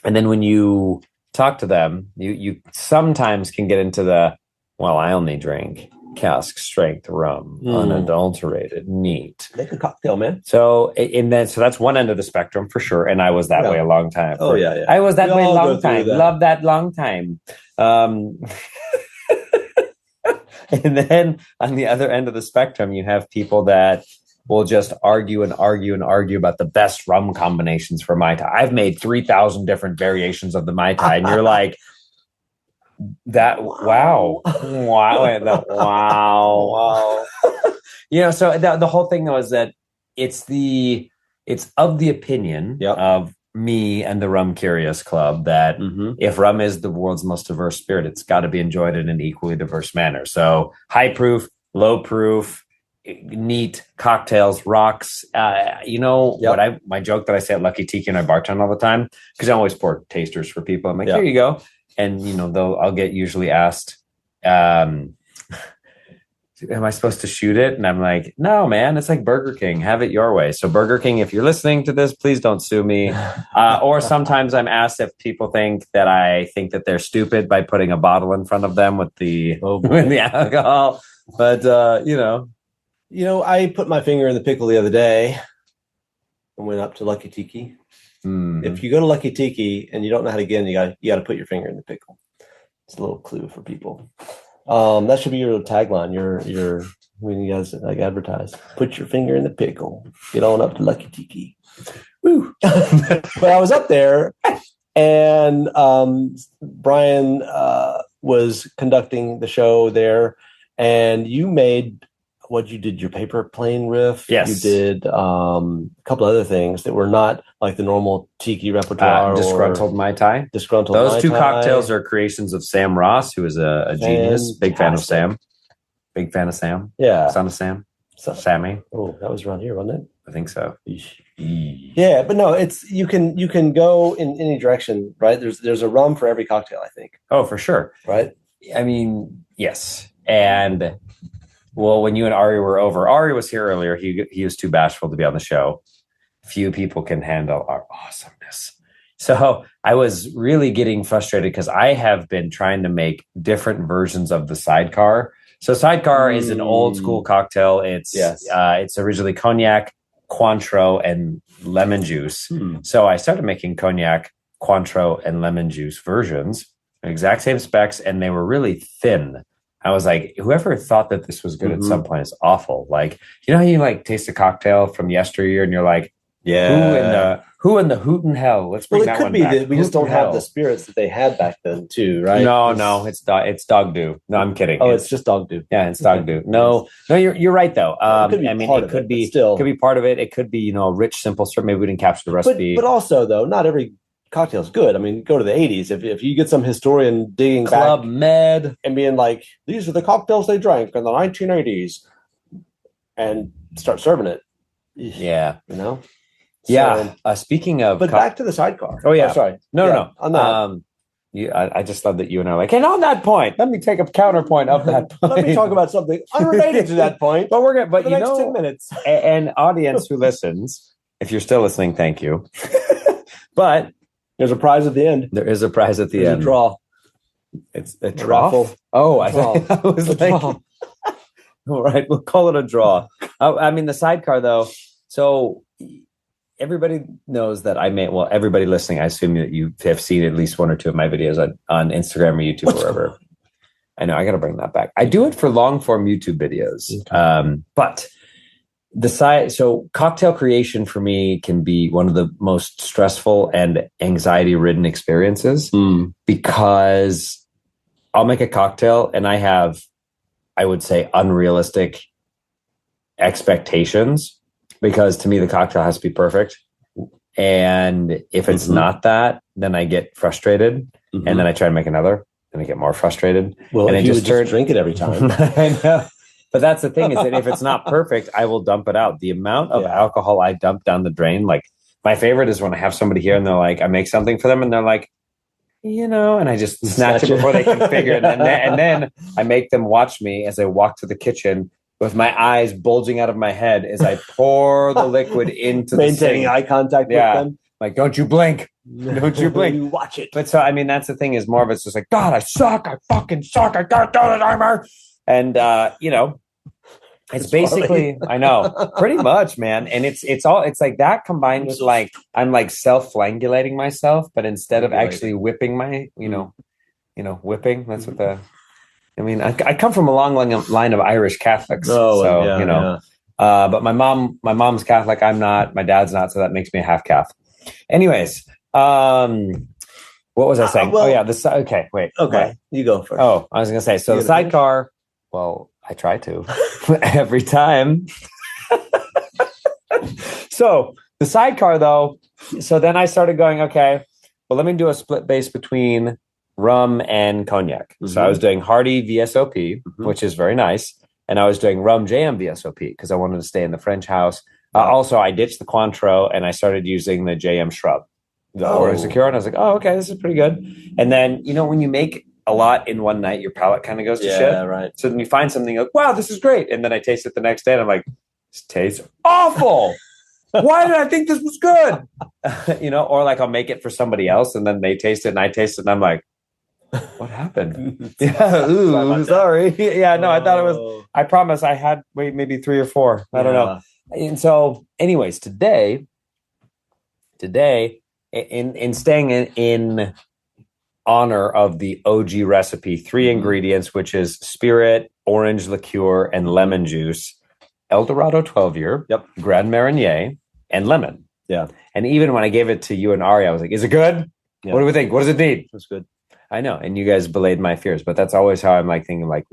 S1: And then when you talk to them, you sometimes can get into I only drink cask strength rum, unadulterated, neat.
S3: Make a cocktail, man.
S1: So that's one end of the spectrum for sure. And I was that way a long time.
S3: Yeah.
S1: I was that way a long time. Love that long time. And then on the other end of the spectrum, you have people that will just argue about the best rum combinations for Mai Tai. I've made 3,000 different variations of the Mai Tai, and you're like, wow. So the whole thing though is that it's of the opinion of me and the Rum Curious Club that if rum is the world's most diverse spirit, it's got to be enjoyed in an equally diverse manner. So high proof, low proof, neat cocktails, rocks. My joke that I say at Lucky Tiki and I bartend all the time, because I always pour tasters for people. I'm like, here you go. And, I'll get usually asked, am I supposed to shoot it? And I'm like, no, man, it's like Burger King. Have it your way. So Burger King, if you're listening to this, please don't sue me. Or sometimes I'm asked if people think that I think that they're stupid by putting a bottle in front of them with the alcohol. But,
S3: I put my finger in the pickle the other day and went up to Lucky Tiki. If you go to Lucky Tiki and you don't know how to get in, you got to put your finger in the pickle. It's a little clue for people. That should be your tagline. Your when you guys advertise, put your finger in the pickle. Get on up to Lucky Tiki. Woo! But I was up there, and Bryan was conducting the show there, and you made. You did your paper plane riff.
S1: Yes.
S3: You did a couple other things that were not like the normal tiki repertoire.
S1: Disgruntled Mai Tai. Those 2 cocktails are creations of Sam Ross, who is a genius. Big fan of Sam.
S3: Yeah.
S1: Son of Sam. Sammy.
S3: Oh, that was around here, wasn't it?
S1: I think so.
S3: Yeah, but no, it's you can go in any direction, right? There's a rum for every cocktail, I think.
S1: Oh, for sure.
S3: Right?
S1: I mean, yes. And well, when you and Ari were over, Ari was here earlier. He was too bashful to be on the show. Few people can handle our awesomeness. So I was really getting frustrated because I have been trying to make different versions of the sidecar. So sidecar is an old school cocktail. It's originally cognac, Cointreau, and lemon juice. So I started making cognac, Cointreau, and lemon juice versions, exact same specs, and they were really thin. I was like, whoever thought that this was good at some point is awful. Like, how you taste a cocktail from yesteryear and you're like, who in the hoot and hell? Let's bring that one back. It could be that
S3: we just don't have the spirits that they had back then too, right?
S1: No, it's dog do. No, I'm kidding.
S3: Oh, it's just dog do.
S1: Yeah, it's dog do. No, you're right though. It could be part of it. It could be, a rich, simple syrup. Maybe we didn't capture the recipe.
S3: But also though, not every cocktail's good. I mean, go to the 80s. If you get some historian digging
S1: Club
S3: back
S1: Med
S3: and being like, these are the cocktails they drank in the 1980s, and start serving it.
S1: Yeah.
S3: So,
S1: speaking of...
S3: But back to the sidecar.
S1: Oh, yeah.
S3: Sorry.
S1: No.
S3: On that.
S1: I just love that you and I are like, and on that point, let me take a counterpoint of that point.
S3: Let me talk about something unrelated to that point.
S1: But we're going to... But
S3: for the next 10 minutes.
S1: And audience who listens, if you're still listening, thank you. But...
S3: There's a prize at the end.
S1: There is a prize at the end.
S3: There's a draw.
S1: It's a draw. Oh, I was like, all right, we'll call it a draw. I mean, the sidecar though. So everybody knows that everybody listening, I assume that you have seen at least 1 or 2 of my videos on Instagram or YouTube or wherever. I know I got to bring that back. I do it for long form YouTube videos. But So cocktail creation for me can be one of the most stressful and anxiety ridden experiences because I'll make a cocktail and I have, I would say, unrealistic expectations because to me the cocktail has to be perfect. And if it's not that, then I get frustrated and then I try to make another and I get more frustrated.
S3: Well,
S1: and
S3: if you just drink it every time.
S1: I know. But that's the thing is that if it's not perfect, I will dump it out. The amount of alcohol I dump down the drain, like my favorite is when I have somebody here and they're like, I make something for them and they're like, and I just snatch it before they can figure it. And then I make them watch me as I walk to the kitchen with my eyes bulging out of my head as I pour the liquid into the sink.
S3: Maintaining eye contact with them.
S1: Like, don't you blink. Don't you blink.
S3: You watch it.
S1: But so, I mean, that's the thing is more of it's just like, God, I suck. I fucking suck. I got the timer. And, it's basically, I know, pretty much, man. And it's like that combined with like, I'm like self-flangulating myself, but instead of actually whipping my, whipping, that's what I come from a long line of Irish Catholics. But my mom's Catholic. I'm not, my dad's not. So that makes me a half Catholic. Anyways, what was I saying? Okay, wait.
S3: Okay, you go first.
S1: Oh, I was going to say, so the sidecar, well, I try to every time. So the sidecar though, so then I started going, okay, well, let me do a split base between rum and cognac. So I was doing Hardy VSOP, which is very nice. And I was doing rum JM VSOP because I wanted to stay in the French house. Also, I ditched the Cointreau and I started using the JM Shrub, the Orange Liqueur. And I was like, oh, okay, this is pretty good. And then, when you make a lot in one night, your palate kind of goes to shit. Yeah, right. So then you find something like, wow, this is great. And then I taste it the next day and I'm like, this tastes awful. Why did I think this was good? Or like I'll make it for somebody else and then they taste it and I taste it and I'm like, what happened? Sorry. I thought it was, I promise I had maybe 3 or 4. I don't know. And so anyways, today in staying in honor of the OG recipe, 3 ingredients, which is spirit, orange liqueur, and lemon juice, Eldorado 12-year, Grand Marnier, and lemon. Yeah. And even when I gave it to you and Ari, I was like, is it good? Yeah. What do we think? What does it need?
S3: It's good.
S1: I know. And you guys belayed my fears, but that's always how I'm like thinking like,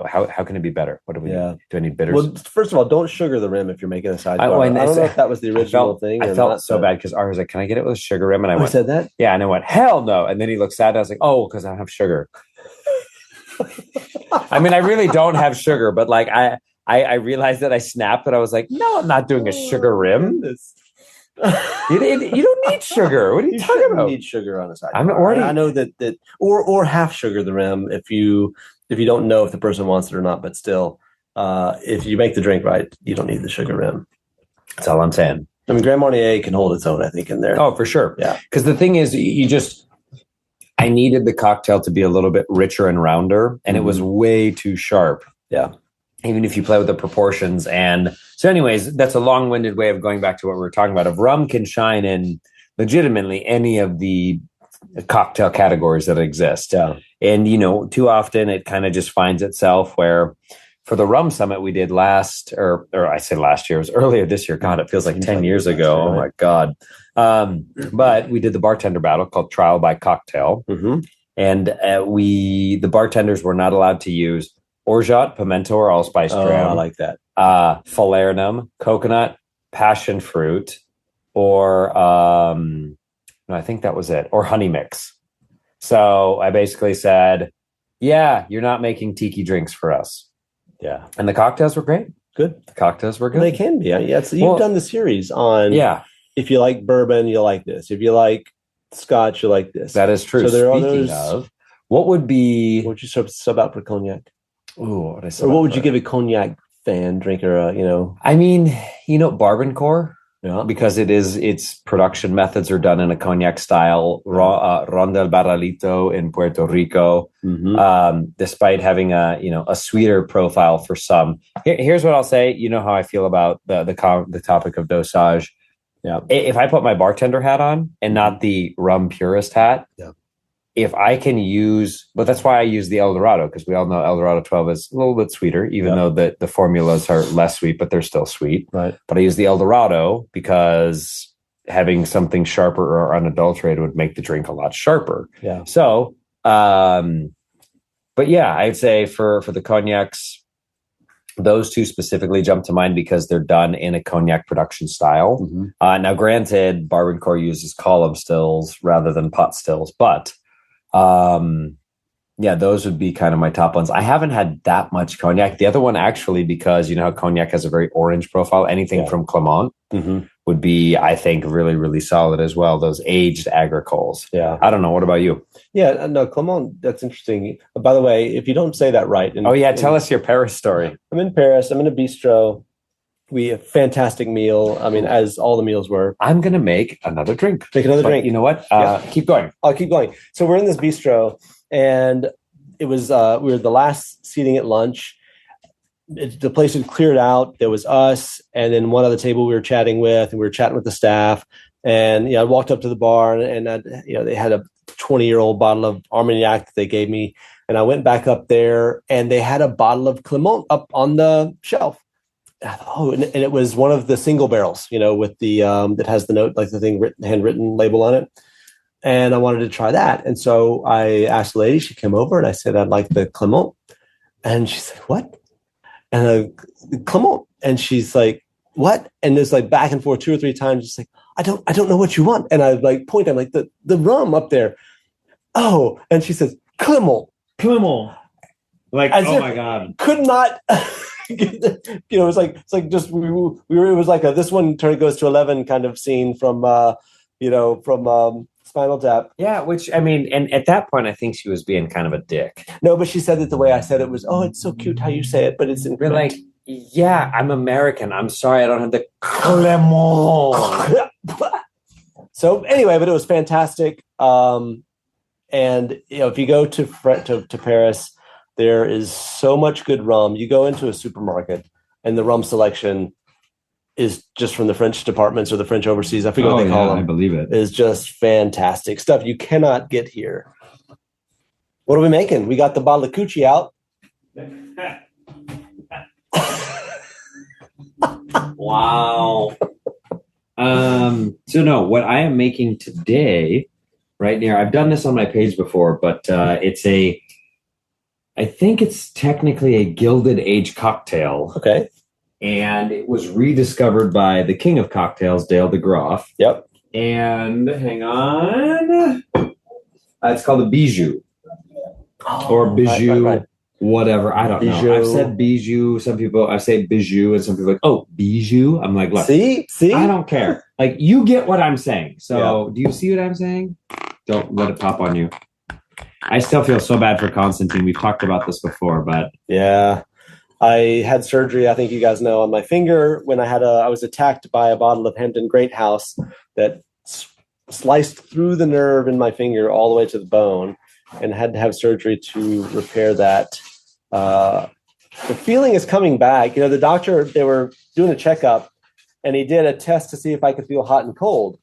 S1: how can it be better? What do we need? Do I need bitters?
S3: Well, first of all, don't sugar the rim if you're making a sidecar. I don't know if that was the original thing.
S1: I felt so bad because Ari was like, can I get it with a sugar rim? And I went,
S3: said that?
S1: Yeah. And I went, hell no. And then he looked sad. And I was like, oh, because I don't have sugar. I mean, I really don't have sugar, but like I realized that I snapped, but I was like, no, I'm not doing a sugar rim. You don't need sugar. What are you talking about?
S3: You need sugar on the side.
S1: I
S3: know that or half sugar the rim if you don't know if the person wants it or not. But still, if you make the drink right, you don't need the sugar rim.
S1: That's all I'm saying.
S3: I mean, Grand Marnier can hold its own, I think, in there.
S1: Oh, for sure.
S3: Yeah.
S1: Because the thing is, I needed the cocktail to be a little bit richer and rounder, and it was way too sharp.
S3: Yeah.
S1: Even if you play with the proportions. And so anyways, that's a long-winded way of going back to what we were talking about. If rum can shine in legitimately any of the cocktail categories that exist. Yeah. And, too often it kind of just finds itself where for the rum summit we did last year, it was earlier this year. God, it feels like 10 years ago. Oh my God. But we did the bartender battle called Trial by Cocktail. And the bartenders were not allowed to use orgeat, pimento, or allspice dram.
S3: I like that.
S1: Falernum, coconut, passion fruit, or I think that was it, or honey mix. So I basically said, yeah, you're not making tiki drinks for us. Yeah. And the cocktails were great.
S3: Good.
S1: The cocktails were good.
S3: They can be. You've done the series on, if you like bourbon, you like this. If you like scotch, you like this.
S1: That is true.
S3: So
S1: Speaking of, what would you
S3: sub out for cognac?
S1: Ooh,
S3: what would you give a cognac fan drinker?
S1: I mean, Barbancourt, because its production methods are done in a cognac style. Ron del Barralito in Puerto Rico, despite having a sweeter profile for some. Here's what I'll say. You know how I feel about the topic of dosage. Yeah, if I put my bartender hat on and not the rum purist hat, if I can use, but that's why I use the El Dorado, because we all know El Dorado 12 is a little bit sweeter, even though the formulas are less sweet, but they're still sweet.
S3: Right.
S1: But I use the El Dorado because having something sharper or unadulterated would make the drink a lot sharper.
S3: Yeah.
S1: So, but yeah, I'd say for the cognacs, those two specifically jump to mind because they're done in a cognac production style.
S3: Mm-hmm.
S1: Now, granted, Barbancourt uses column stills rather than pot stills, but yeah, those would be kind of my top ones. I haven't had that much cognac. The other one, actually, because you know how cognac has a very orange profile, anything from Clement would be, I think, really, really solid as well. Those aged agricoles.
S3: Yeah.
S1: I don't know. What about you?
S3: Yeah, no, Clement, that's interesting. By the way, if you don't say that right.
S1: Tell us your Paris story.
S3: I'm in Paris. I'm in a bistro. We have a fantastic meal. I mean, as all the meals were.
S1: I'm going to make another drink.
S3: Make another drink.
S1: You know what? Keep going.
S3: I'll keep going. So we're in this bistro, and it was we were the last seating at lunch. The place had cleared out. There was us, and then one other table we were chatting with, and we were chatting with the staff. And I walked up to the bar, and they had a 20-year-old bottle of Armagnac that they gave me, and I went back up there, and they had a bottle of Clement up on the shelf. And it was one of the single barrels, with the that has the note, like the thing handwritten label on it. And I wanted to try that. And so I asked the lady, she came over, and I said, I'd like the Clement. And she said, what? And Clement. And she's like, what? And there's like back and forth 2 or 3 times. Just like, I don't know what you want. And I like point, I'm like, the rum up there. Oh, and she says, Clement.
S1: Like, oh my God.
S3: Could not, it's like just, we were, it was like this one goes to 11 kind of scene from Spinal Tap.
S1: Yeah, which, I mean, and at that point, I think she was being kind of a dick.
S3: No, but she said it the way I said it was, oh, it's so cute how you say it, but it's in
S1: We're like, yeah, I'm American. I'm sorry, I don't have the Clement.
S3: So anyway, but it was fantastic. And if you go to Paris, there is so much good rum. You go into a supermarket, and the rum selection is just from the French departments or the French overseas. I forget what they call them.
S1: I believe it.
S3: Is just fantastic stuff you cannot get here. What are we making? We got the bottle of Coochie out.
S1: Wow. So no, what I am making today, right near, I've done this on my page before, but I think it's technically a gilded age cocktail.
S3: Okay.
S1: And it was rediscovered by the king of cocktails, Dale DeGroff.
S3: Yep.
S1: And hang on. It's called a bijou. Or bijou. Right. Whatever, I don't know. I've said bijou. I say bijou, and some people are like, oh, bijou. I'm like, look,
S3: see,
S1: I don't care. Like, you get what I'm saying. So, Do you see what I'm saying? Don't let it pop on you. I still feel so bad for Constantine. We've talked about this before, but
S3: yeah, I had surgery. I think you guys know, on my finger when I was attacked by a bottle of Hampton Great House that sliced through the nerve in my finger all the way to the bone, and had to have surgery to repair that. The feeling is coming back. The doctor, they were doing a checkup, and he did a test to see if I could feel hot and cold.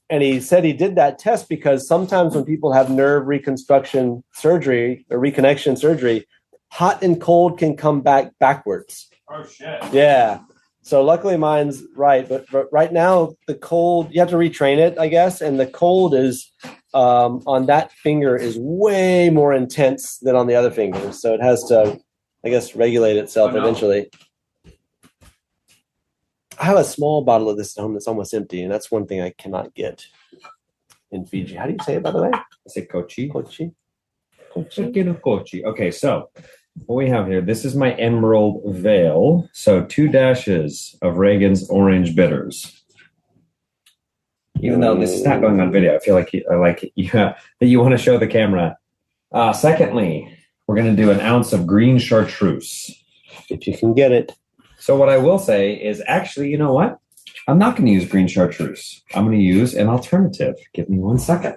S3: And he said he did that test because sometimes when people have nerve reconstruction surgery or reconnection surgery, hot and cold can come back backwards.
S1: Oh, shit.
S3: Yeah. So luckily mine's right. But right now, the cold, you have to retrain it, I guess. And the cold is on that finger is way more intense than on the other fingers. So it has to, I guess, regulate itself eventually. I have a small bottle of this at home that's almost empty, and that's one thing I cannot get in Fiji. How do you say it, by the way?
S1: I say kochi.
S3: Kochi.
S1: Kochi. Okay, so what we have here, this is my Emerald Veil. So 2 dashes of Reagan's Orange Bitters. Even though this is not going on video, I feel like that you want to show the camera. Secondly, we're going to do an ounce of green chartreuse.
S3: If you can get it.
S1: So what I will say is, actually, you know what? I'm not going to use green chartreuse. I'm going to use an alternative. Give me 1 second.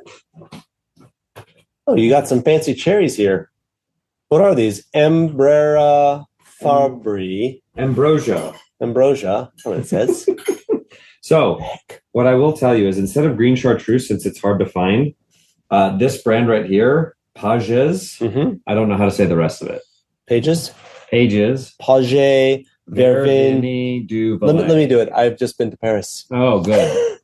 S3: Oh, you got some fancy cherries here. What are these? Ambrera Fabri.
S1: Ambrosia.
S3: That's what it says.
S1: So what I will tell you is, instead of green chartreuse, since it's hard to find, This brand right here, Pages. I don't know how to say the rest of it.
S3: Pages.
S1: Page
S3: Vervin
S1: du
S3: let me do it. I've just been to Paris.
S1: Oh, good.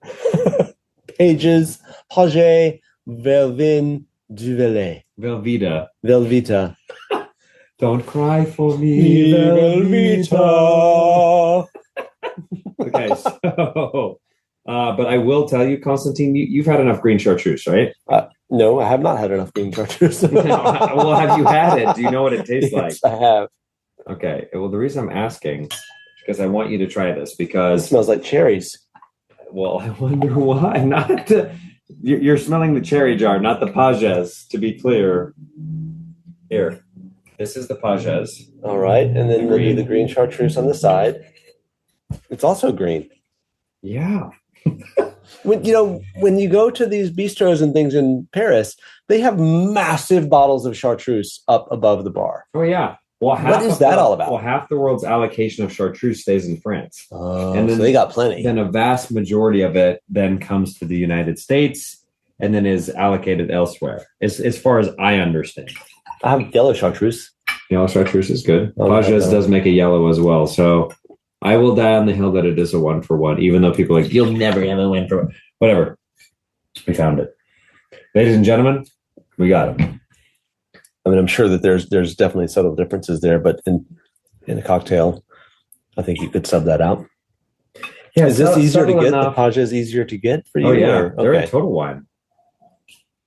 S3: Pages, Page, Vervin du Velay.
S1: Velveeta. Don't cry for me,
S3: Velveeta.
S1: Okay, so, but I will tell you, Constantine, you've had enough green chartreuse, right?
S3: No, I have not had enough green chartreuse.
S1: Well, have you had it? Do you know what it tastes like?
S3: I have.
S1: Okay. Well, the reason I'm asking is because I want you to try this because
S3: it smells like cherries.
S1: Well, I wonder why. Not you're smelling the cherry jar, not the Pages, to be clear. Here. This is the Pages.
S3: All right. And then we'll do the green chartreuse on the side. It's also green.
S1: Yeah.
S3: When you go to these bistros and things in Paris, they have massive bottles of chartreuse up above the bar.
S1: Oh, yeah. Well,
S3: what is that all about?
S1: Well, half the world's allocation of chartreuse stays in France.
S3: And then, so they got plenty.
S1: Then a vast majority of it then comes to the United States and then is allocated elsewhere, as far as I understand.
S3: I have yellow chartreuse.
S1: Yellow chartreuse is good. Pages does make a yellow as well. So I will die on the hill that it is a 1-for-1, even though people are like, you'll never have a 1-for-1. Whatever. We found it. Ladies and gentlemen, we got it.
S3: I mean, I'm sure that there's definitely subtle differences there, but in a cocktail, I think you could sub that out. Yeah, is this easier to get? The Pages easier to get for you?
S1: Oh, yeah. They're a Total Wine.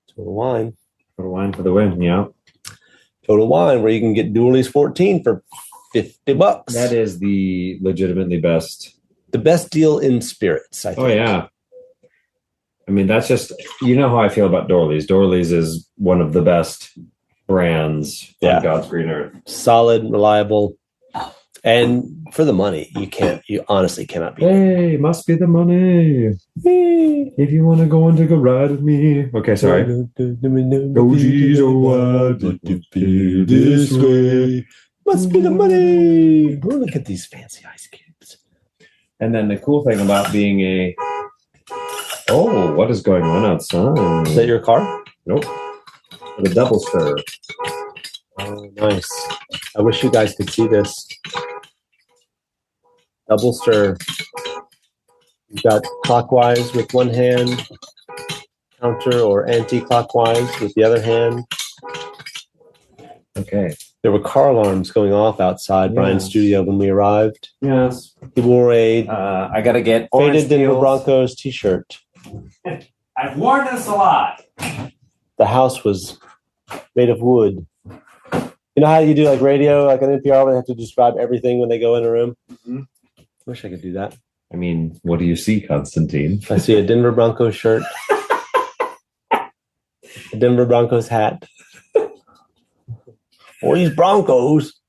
S3: Total Wine.
S1: Total Wine for the win, yeah.
S3: Total Wine, where you can get Dooley's 14 for $50.
S1: That is the legitimately best.
S3: The best deal in spirits, I think.
S1: Oh, yeah. I mean, that's just, you know how I feel about Dorley's. Dorley's is one of the best brands on God's green earth. Solid, reliable, and for the money, you honestly cannot beat it. Hey, must be the money. If you want to go and take a ride with me. Okay, sorry. Oh, geez, oh, why did you feel this way? Must be the money. Oh, look at these fancy ice cubes. And then the cool thing about being what is going on outside? Is that your car? Nope. The double stir. Oh, nice. I wish you guys could see this. Double stir. You've got clockwise with one hand, counter or anti-clockwise with the other hand. Okay. There were car alarms going off outside Brian's studio when we arrived. Yes. He wore I got to get faded Denver Broncos t-shirt. I've worn this a lot. The house was made of wood. You know how you do like radio, like on NPR, where they have to describe everything when they go in a room? Mm-hmm. Wish I could do that. I mean, what do you see, Constantine? I see a Denver Broncos shirt, a Denver Broncos hat. Or these Broncos.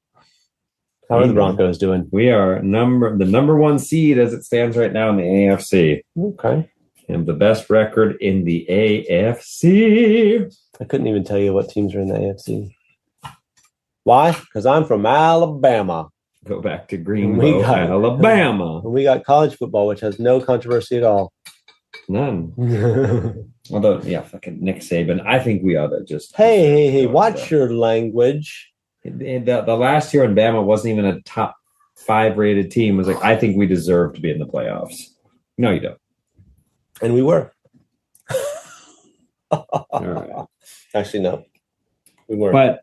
S1: How are the Broncos doing? We are the number one seed as it stands right now in the AFC. Okay. And the best record in the AFC. I couldn't even tell you what teams are in the AFC. Why? Because I'm from Alabama. Go back to Greenville, Alabama. And we got college football, which has no controversy at all. None. Although, fucking Nick Saban. I think we ought to just... Hey, watch your language. The last year in Bama wasn't even a top 5 rated team. It was like, I think we deserve to be in the playoffs. No, you don't. And we were. All right. Actually, no. We weren't. But,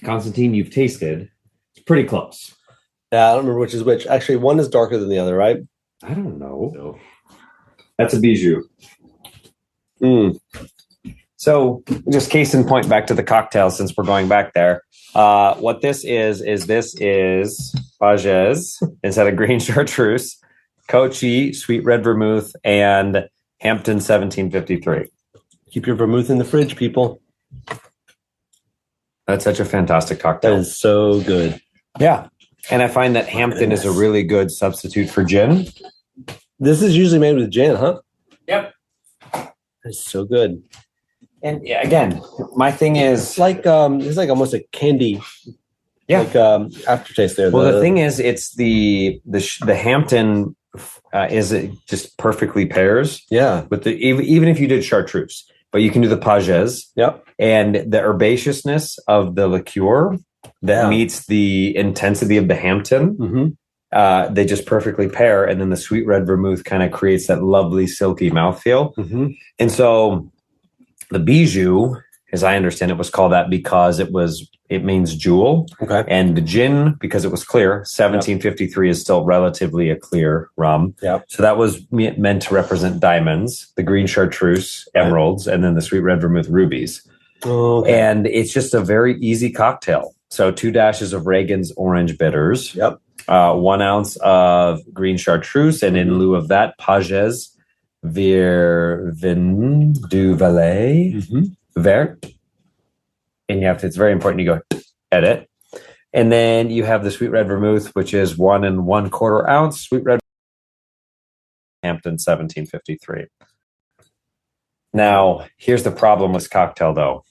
S1: Constantine, you've tasted. It's pretty close. Yeah, I don't remember which is which. Actually, one is darker than the other, right? I don't know. No. That's a bijou. So, just case in point back to the cocktail, since we're going back there. What this is Pages instead of green chartreuse, Kochi, sweet red vermouth, and Hampton 1753. Keep your vermouth in the fridge, people. That's such a fantastic cocktail. That is so good. Yeah. And I find that Hampton is a really good substitute for gin. This is usually made with gin, huh? Yep. It's so good. And again, my thing is it's like almost a candy, like aftertaste there. Well, the thing is, it's the Hampton is it just perfectly pairs. Yeah, with even if you did chartreuse, but you can do the pages.
S3: Yep.
S1: And the herbaceousness of the liqueur that meets the intensity of the Hampton.
S3: Mm-hmm.
S1: They just perfectly pair. And then the sweet red vermouth kind of creates that lovely silky mouthfeel.
S3: Mm-hmm.
S1: And so the bijou, as I understand it, was called that because it means jewel.
S3: Okay.
S1: And the gin, because it was clear, 1753 is still relatively a clear rum.
S3: Yep.
S1: So that was meant to represent diamonds, the green chartreuse, emeralds, and then the sweet red vermouth rubies.
S3: Okay.
S1: And it's just a very easy cocktail. So 2 dashes of Reagan's orange bitters.
S3: Yep.
S1: 1 ounce of green chartreuse, and in lieu of that, Pages Vin du Valais Vert. And it's very important you go edit. And then you have the sweet red vermouth, which is 1 1/4 ounce sweet red Hampton 1753. Now, here's the problem with cocktail, though.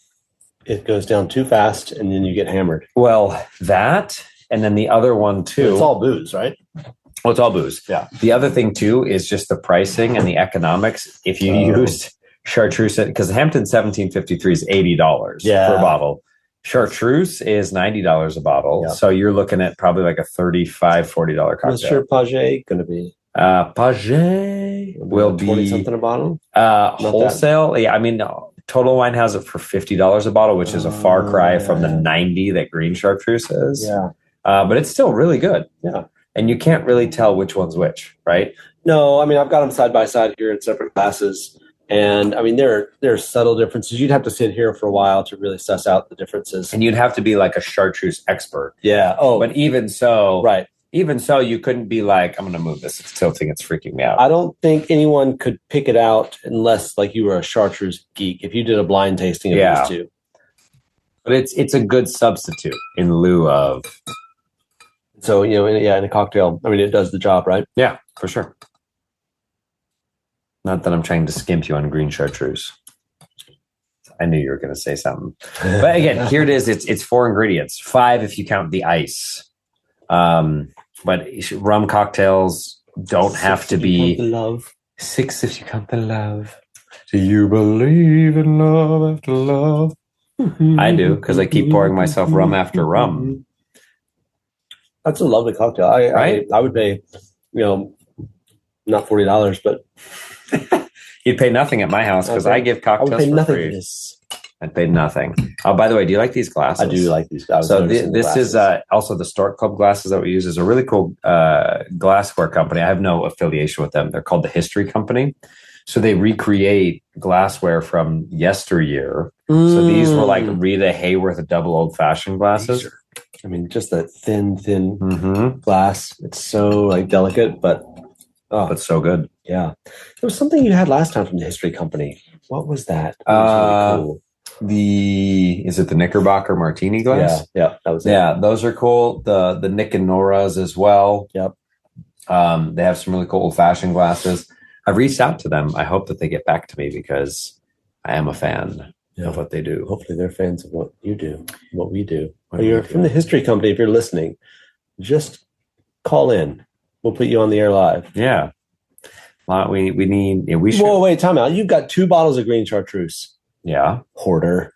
S3: It goes down too fast, and then you get hammered.
S1: Well, that, and then the other one, too.
S3: It's all booze, right?
S1: Well, it's all booze.
S3: Yeah.
S1: The other thing, too, is just the pricing and the economics. If you used chartreuse, because Hampton 1753 is $80 per bottle. Chartreuse is $90 a bottle. Yep. So you're looking at probably like a $35-$40 cocktail.
S3: What's your Paget going to be?
S1: Paget will be
S3: 20-something a bottle?
S1: Wholesale. Yeah, I mean, Total Wine has it for $50 a bottle, which is a far cry from the $90 that green chartreuse is.
S3: Yeah.
S1: But it's still really good.
S3: Yeah.
S1: And you can't really tell which one's which, right?
S3: No, I mean, I've got them side by side here in separate glasses. And I mean, there are subtle differences. You'd have to sit here for a while to really suss out the differences.
S1: And you'd have to be like a chartreuse expert.
S3: Yeah. Oh,
S1: but even so,
S3: right.
S1: Even so, you couldn't be like, I'm going to move this. It's tilting. It's freaking me out.
S3: I don't think anyone could pick it out unless like you were a chartreuse geek. If you did a blind tasting of these two.
S1: But it's a good substitute in lieu of.
S3: So, in a cocktail, I mean, it does the job, right?
S1: Yeah, for sure. Not that I'm trying to skimp you on green chartreuse. I knew you were going to say something. But again, here it is. It's 4 ingredients. 5 if you count the ice. But rum cocktails don't have to be 6 if you count the love. Do you believe in love after love? I do, because I keep pouring myself rum after rum.
S3: That's a lovely cocktail. I would pay, not $40, but
S1: you'd pay nothing at my house because I give cocktails
S3: I would pay
S1: for
S3: nothing
S1: free.
S3: For this.
S1: I paid nothing. Oh, by the way, do you like these glasses?
S3: I do like these glasses.
S1: So this is also the Stork Club glasses that we use. Is a really cool glassware company. I have no affiliation with them. They're called the History Company. So they recreate glassware from yesteryear. So these were like Rita Hayworth double old-fashioned glasses.
S3: I mean, just that thin glass. It's so like delicate, but
S1: so good.
S3: Yeah. There was something you had last time from the History Company. What was that? It was really cool.
S1: Is it the Knickerbocker Martini glass?
S3: Yeah, that was it.
S1: Yeah, those are cool. The Nick and Nora's as well.
S3: Yep.
S1: They have some really cool old-fashioned glasses. I've reached out to them. I hope that they get back to me because I am a fan of what they do.
S3: Hopefully they're fans of what you do, what we do. You're from the History Company. If you're listening, just call in. We'll put you on the air live.
S1: Yeah. We need. Yeah, we should.
S3: Whoa, wait, time out. You've got 2 bottles of green chartreuse.
S1: Yeah.
S3: Hoarder.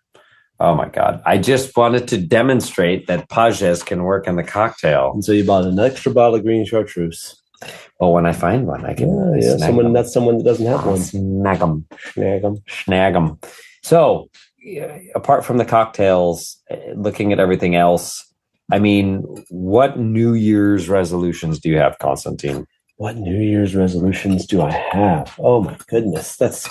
S1: Oh my God. I just wanted to demonstrate that Pages can work in the cocktail.
S3: And so you bought an extra bottle of green chartreuse.
S1: Well, when I find one, I can snag
S3: that's someone that doesn't have one.
S1: Snag them.
S3: Snag them.
S1: So, apart from the cocktails, looking at everything else, I mean, what New Year's resolutions do you have, Constantine?
S3: What New Year's resolutions do I have? Oh my goodness. That's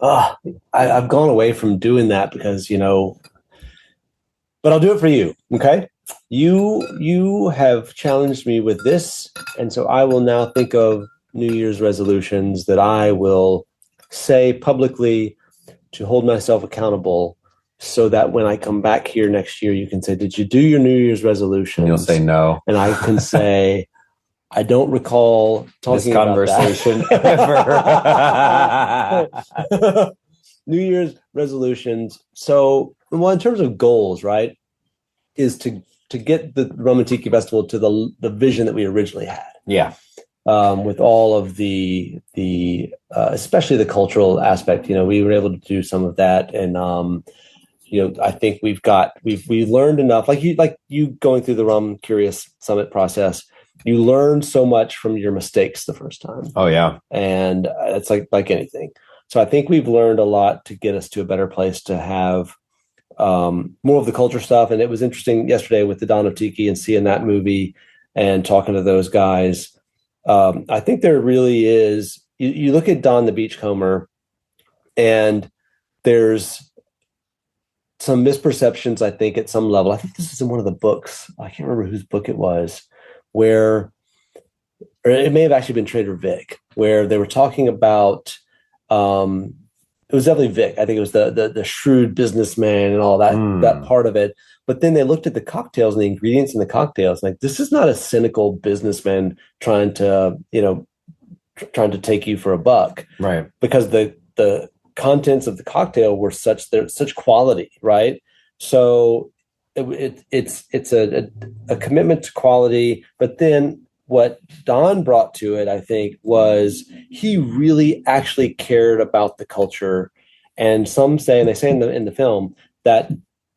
S3: I've gone away from doing that because, but I'll do it for you. Okay. You have challenged me with this. And so I will now think of New Year's resolutions that I will say publicly to hold myself accountable so that when I come back here next year, you can say, did you do your New Year's resolution?
S1: You'll say no.
S3: And I can say, I don't recall talking
S1: this conversation
S3: ever. New Year's resolutions. So, well, in terms of goals, right, is to get the Rum and Tiki Festival to the vision that we originally had.
S1: Yeah.
S3: with all of the especially the cultural aspect. We were able to do some of that, and I think we learned enough. Like you going through the Rum Curious Summit process, you learn so much from your mistakes the first time.
S1: Oh yeah,
S3: and it's like anything. So I think we've learned a lot to get us to a better place to have more of the culture stuff. And it was interesting yesterday with the Dawn of Tiki and seeing that movie and talking to those guys. I think there really is. You look at Don the Beachcomber, and there's some misperceptions, I think, at some level. I think this is in one of the books. I can't remember whose book it was, or it may have actually been Trader Vic, where they were talking about, it was definitely Vic. I think it was the shrewd businessman and all that part of it. But then they looked at the cocktails and the ingredients in the cocktails. Like, this is not a cynical businessman trying to take you for a buck.
S1: Right.
S3: Because the contents of the cocktail were such quality, right? So it's a commitment to quality. But then what Don brought to it, I think, was he really actually cared about the culture. And some say, and they say in the film, that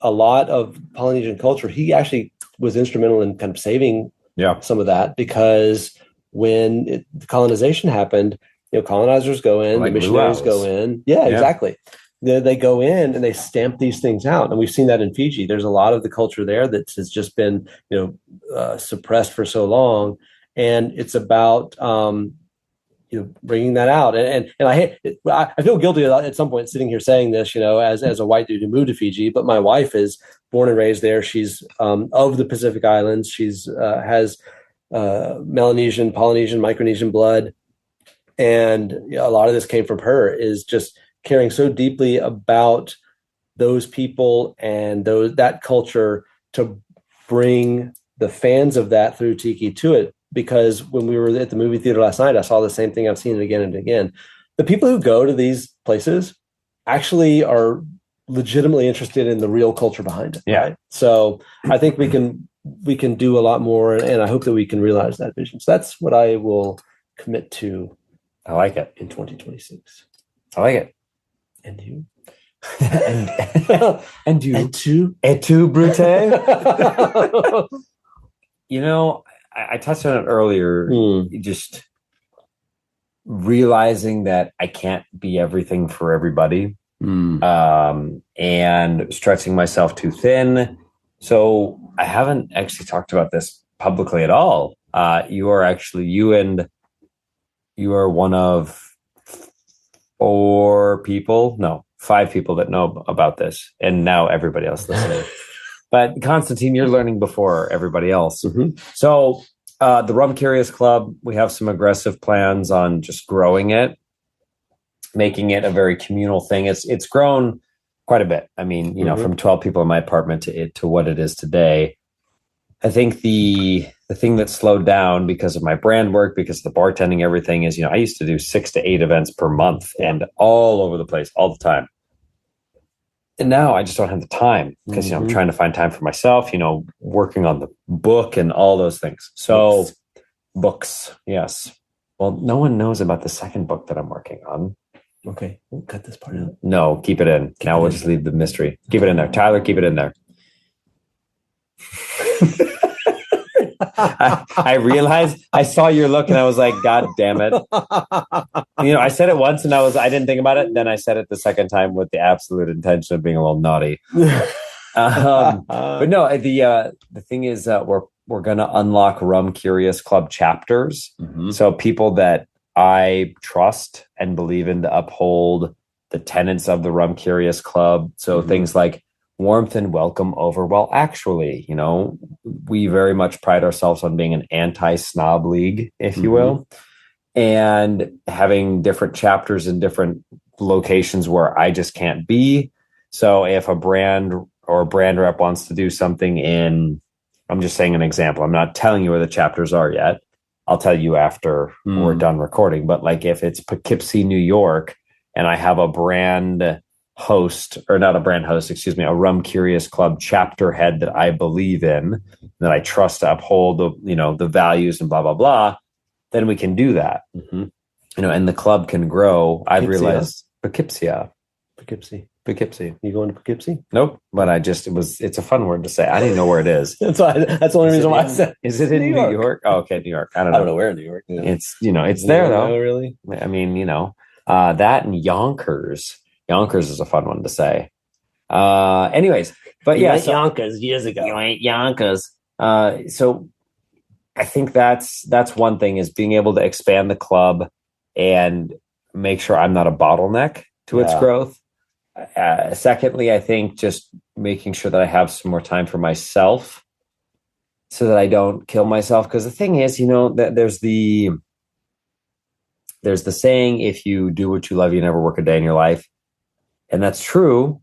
S3: a lot of Polynesian culture, he actually was instrumental in kind of saving some of that, because when the colonization happened, colonizers go in, the missionaries go in. Yeah, exactly. They go in and they stamp these things out. And we've seen that in Fiji. There's a lot of the culture there that has just been, suppressed for so long. And it's about, bringing that out. And I feel guilty at some point sitting here saying this, as a white dude who moved to Fiji, but my wife is born and raised there. She's of the Pacific Islands. She's has Melanesian, Polynesian, Micronesian blood. And a lot of this came from her, is just caring so deeply about those people and that culture, to bring the fans of that through Tiki to it. Because when we were at the movie theater last night, I saw the same thing. I've seen it again and again. The people who go to these places actually are legitimately interested in the real culture behind it.
S1: Yeah.
S3: Right? So I think we can do a lot more, and I hope that we can realize that vision. So that's what I will commit to.
S1: I like it.
S3: In 2026.
S1: I like it.
S3: And you?
S1: and you?
S3: Et tu,
S1: Brute? I touched on it earlier, just realizing that I can't be everything for everybody, and stretching myself too thin. So I haven't actually talked about this publicly at all. You are one of 5 people that know about this, and now everybody else listening. But Constantine, you're learning before everybody else.
S3: Mm-hmm.
S1: So the Rum Curious Club, we have some aggressive plans on just growing it, making it a very communal thing. It's grown quite a bit. I mean, from 12 people in my apartment to what it is today. I think the thing that slowed down because of my brand work, because of the bartending, everything is, I used to do 6 to 8 events per month and all over the place, all the time. And now I just don't have the time because, I'm trying to find time for myself, working on the book and all those things. So books, yes. Well, no one knows about the second book that I'm working on.
S3: Okay. We'll cut this part out.
S1: No, keep it in. We'll just leave the mystery. Keep it in there. Tyler, keep it in there. I realized, I saw your look and I was like, God damn it. I said it once and I didn't think about it. Then I said it the second time with the absolute intention of being a little naughty. But no, the thing is that we're going to unlock Rum Curious Club chapters. Mm-hmm. So people that I trust and believe in to uphold the tenets of the Rum Curious Club. So things like warmth and welcome over. Well, actually, we very much pride ourselves on being an anti-snob league, if you will, and having different chapters in different locations where I just can't be. So if a brand or a brand rep wants to do something I'm just saying an example. I'm not telling you where the chapters are yet. I'll tell you after we're done recording. But like if it's Poughkeepsie, New York, and I have a brand host, or not a brand host, a Rum Curious Club chapter head that I believe in, that I trust to uphold the values and blah, blah, blah. then we can do that.
S3: Mm-hmm.
S1: And the club can grow. I've
S3: Poughkeepsie,
S1: realized Poughkeepsie.
S3: Poughkeepsie. You going to Poughkeepsie?
S1: Nope. But it's a fun word to say. I didn't know where it is.
S3: That's the only reason why I said.
S1: Is it in New York? Oh, okay, New York. I don't know
S3: where in New York. Yeah.
S1: It's it's there though.
S3: Really?
S1: I mean, that and Yonkers. Yonkers is a fun one to say. Anyways, but
S3: You
S1: yeah,
S3: went Yonkers years ago.
S1: You ain't Yonkers. So I think that's one thing, is being able to expand the club and make sure I'm not a bottleneck to its growth. Secondly, I think just making sure that I have some more time for myself so that I don't kill myself. Because the thing is, that there's the saying, if you do what you love, you never work a day in your life. And that's true.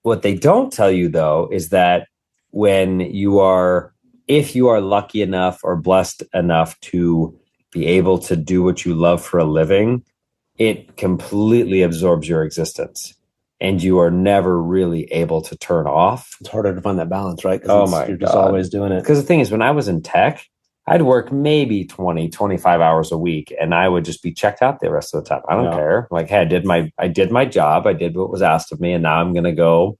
S1: What they don't tell you, though, is that if you are lucky enough or blessed enough to be able to do what you love for a living, it completely absorbs your existence and you are never really able to turn off.
S3: It's harder to find that balance, right?
S1: You're
S3: just always doing it.
S1: Because the thing is, when I was in tech, I'd work maybe 20, 25 hours a week and I would just be checked out the rest of the time. I don't care. Like, hey, I did my job. I did what was asked of me. And now I'm going to go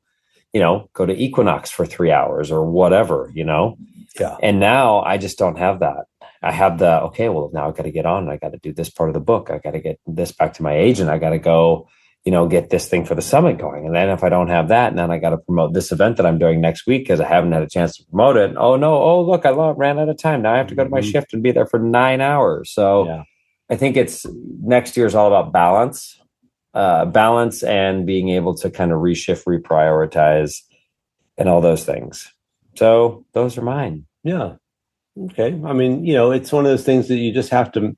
S1: to Equinox for 3 hours or whatever,
S3: Yeah.
S1: And now I just don't have that. I have now I got to get on. I got to do this part of the book. I got to get this back to my agent. I got to go, get this thing for the summit going. And then if I don't have that, then I got to promote this event that I'm doing next week because I haven't had a chance to promote it. Oh no. Oh, look, I ran out of time. Now I have to go to my shift and be there for 9 hours. So I think next year is all about balance and being able to kind of reshift, reprioritize and all those things. So those are mine.
S3: Yeah. Okay. I mean, it's one of those things that you just have to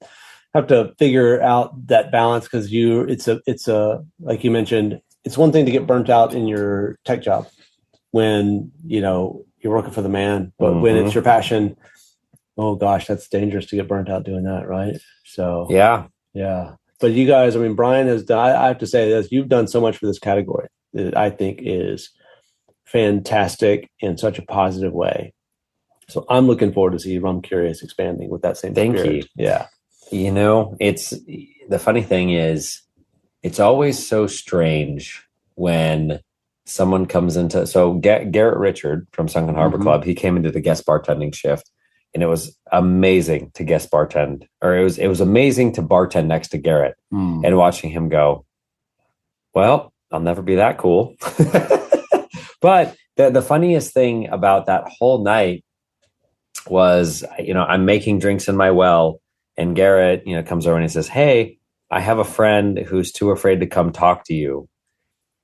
S3: figure out that balance, because it's a like you mentioned, it's one thing to get burnt out in your tech job when you're working for the man, but when it's your passion, oh gosh, that's dangerous to get burnt out doing that, right? So yeah. But you guys, I mean, Bryan has done. I have to say this: you've done so much for this category that I think is fantastic in such a positive way. So I'm looking forward to see Rum Curious expanding with that same spirit.
S1: Thank you.
S3: Yeah.
S1: It's the funny thing is, it's always so strange when someone comes into, so Garrett Richard from Sunken Harbor Club, he came into the guest bartending shift and it was amazing to guest bartend, or it was amazing to bartend next to Garrett and watching him go, well, I'll never be that cool. But the funniest thing about that whole night was, I'm making drinks in my well, and Garrett, comes over and he says, hey, I have a friend who's too afraid to come talk to you.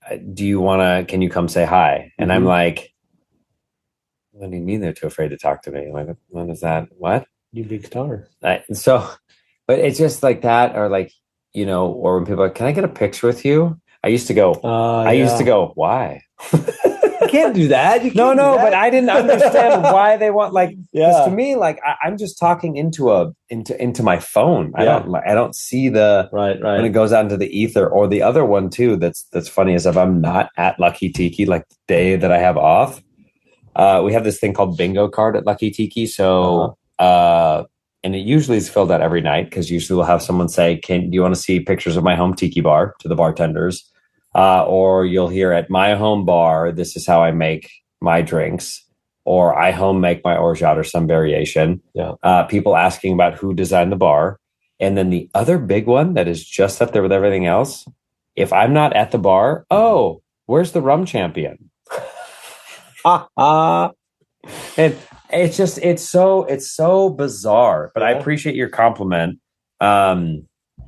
S1: Can you come say hi? And I'm like, what do you mean they're too afraid to talk to me? Like, what is that? What?
S3: You big star.
S1: But it's just like that, or like, or when people are like, can I get a picture with you? I used to go, why?
S3: You can't do that.
S1: No, but I didn't understand why they want, like, because to me, like, I'm just talking into my phone. I don't see the
S3: right
S1: when it goes out into the ether. Or the other one too that's funny is, if I'm not at Lucky Tiki, like the day that I have off, we have this thing called bingo card at Lucky Tiki. So and it usually is filled out every night, because usually we'll have someone say, do you want to see pictures of my home tiki bar to the bartenders? Or you'll hear, at my home bar, this is how I make my drinks, or I home make my orgeat, or some variation. People asking about who designed the bar. And then the other big one that is just up there with everything else, if I'm not at the bar, oh, where's the rum champion? And it's so bizarre, but I appreciate your compliment.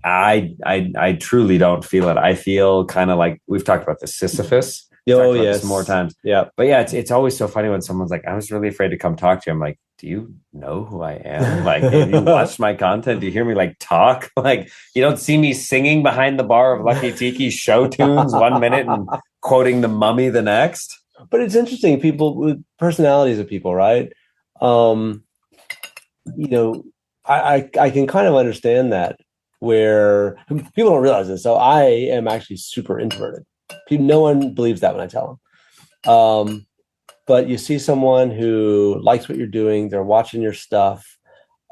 S1: I truly don't feel it. I feel kind of like, we've talked about this, Sisyphus.
S3: Oh, yes.
S1: More times.
S3: Yeah.
S1: But yeah, it's always so funny when someone's like, I was really afraid to come talk to you. I'm like, do you know who I am? Like, have you watched my content? Do you hear me like talk? Like, you don't see me singing behind the bar of Lucky Tiki show tunes 1 minute and quoting the Mummy the next.
S3: But it's interesting, people with personalities of people, right? I can kind of understand that, where people don't realize this. So I am actually super introverted. No one believes that when I tell them. But you see someone who likes what you're doing, they're watching your stuff,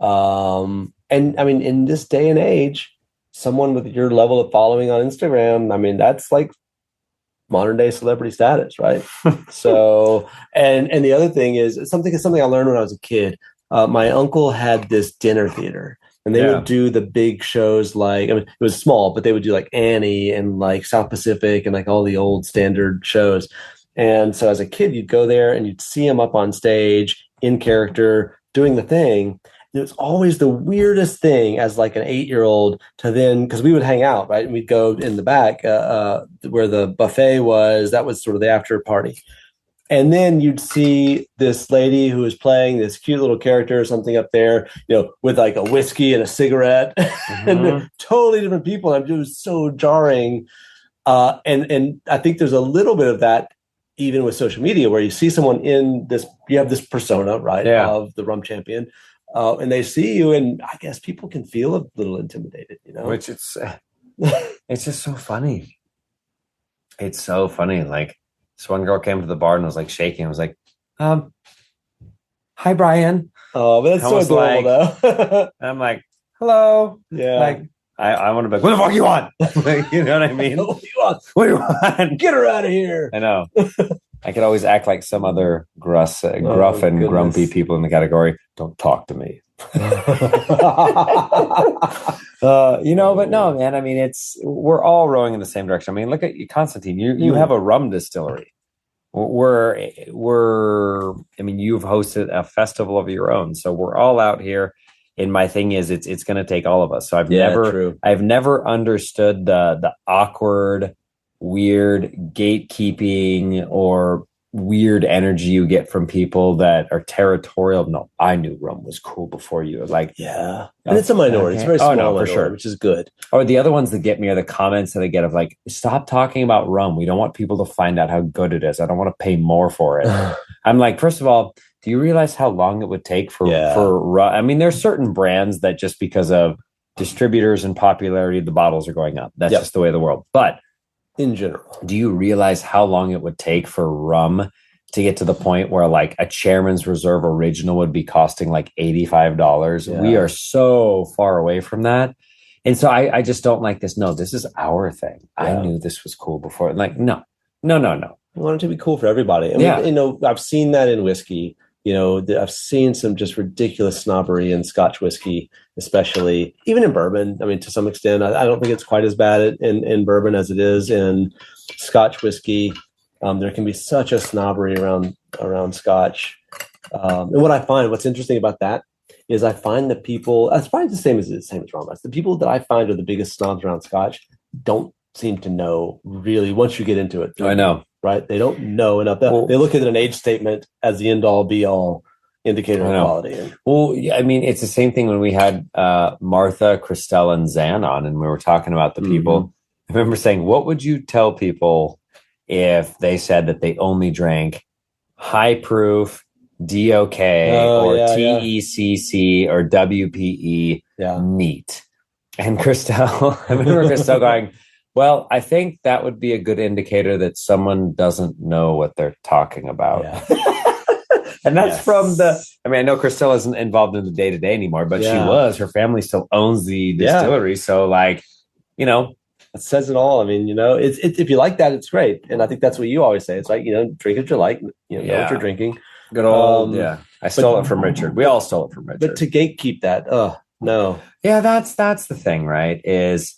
S3: And I mean, in this day and age, someone with your level of following on Instagram, I mean, that's like modern day celebrity status, right? So, and the other thing is something I learned when I was a kid. My uncle had this dinner theater, and they would do the big shows like, I mean, it was small, but they would do like Annie and like South Pacific and like all the old standard shows. And so as a kid, you'd go there and you'd see him up on stage in character doing the thing. It was always the weirdest thing as like an 8-year-old to then, because we would hang out, right? And we'd go in the back where the buffet was. That was sort of the after party. And then you'd see this lady who was playing this cute little character or something up there, with like a whiskey and a cigarette, and totally different people. And it was so jarring. And I think there's a little bit of that even with social media, where you see someone in this, you have this persona, right, of the rum champion. And they see you, and I guess people can feel a little intimidated,
S1: Which it's just so funny. It's so funny. Like, this one girl came to the bar and was like shaking. I was like, "Hi, Brian."
S3: Oh, but that's so adorable, though.
S1: I'm like, "Hello."
S3: Yeah.
S1: Like, I want to be like, "What the fuck you want?" Like, you know what I mean?
S3: What do you want?
S1: What do you want?
S3: Get her out of here.
S1: I know. I could always act like some other gruff and grumpy people in the category. Don't talk to me. But no, man. I mean, we're all rowing in the same direction. I mean, look at you, Constantine. You have a rum distillery. You've hosted a festival of your own, so we're all out here. And my thing is, it's going to take all of us. So I've never understood the awkward, weird gatekeeping or weird energy you get from people that are territorial. No, I knew rum was cool before you. Like,
S3: and it's a minority. It's a very small minority, for sure, which is good.
S1: Or the other ones that get me are the comments that I get of like, "Stop talking about rum. We don't want people to find out how good it is. I don't want to pay more for it." I'm like, first of all, do you realize how long it would take for rum? I mean, there's certain brands that just because of distributors and popularity, the bottles are going up. That's just the way of the world. But
S3: in general,
S1: do you realize how long it would take for rum to get to the point where like a Chairman's Reserve original would be costing like $85? We are so far away from that. And so I just don't like this. No, this is our thing. I knew this was cool before. Like, no. I
S3: want it to be cool for everybody. I mean, I've seen that in whiskey. I've seen some just ridiculous snobbery in Scotch whiskey, especially even in bourbon. I mean, to some extent, I don't think it's quite as bad in bourbon as it is in Scotch whiskey. There can be such a snobbery around Scotch. And what's interesting about that is I find that people, that's probably the same as rum. The people that I find are the biggest snobs around Scotch don't seem to know really once you get into it.
S1: I know.
S3: Right? They don't know enough. They look at an age statement as the end-all, be-all indicator of quality.
S1: Well, I mean, it's the same thing when we had Martha, Christelle, and Zan on, and we were talking about the people. I remember saying, what would you tell people if they said that they only drank high-proof DOK or TECC or WPE neat? And Christelle, I remember Christelle going, "Well, I think that would be a good indicator that someone doesn't know what they're talking about." Yeah. And that's from I know Christelle isn't involved in the day-to-day anymore, but she was. Her family still owns the distillery. So, like,
S3: it says it all. I mean, it's if you like that, it's great. And I think that's what you always say. It's like, drink what you like, know what you're drinking.
S1: Good old, I stole it from Richard. We all stole it from Richard.
S3: But to gatekeep that, no.
S1: Yeah, that's the thing, right? Is,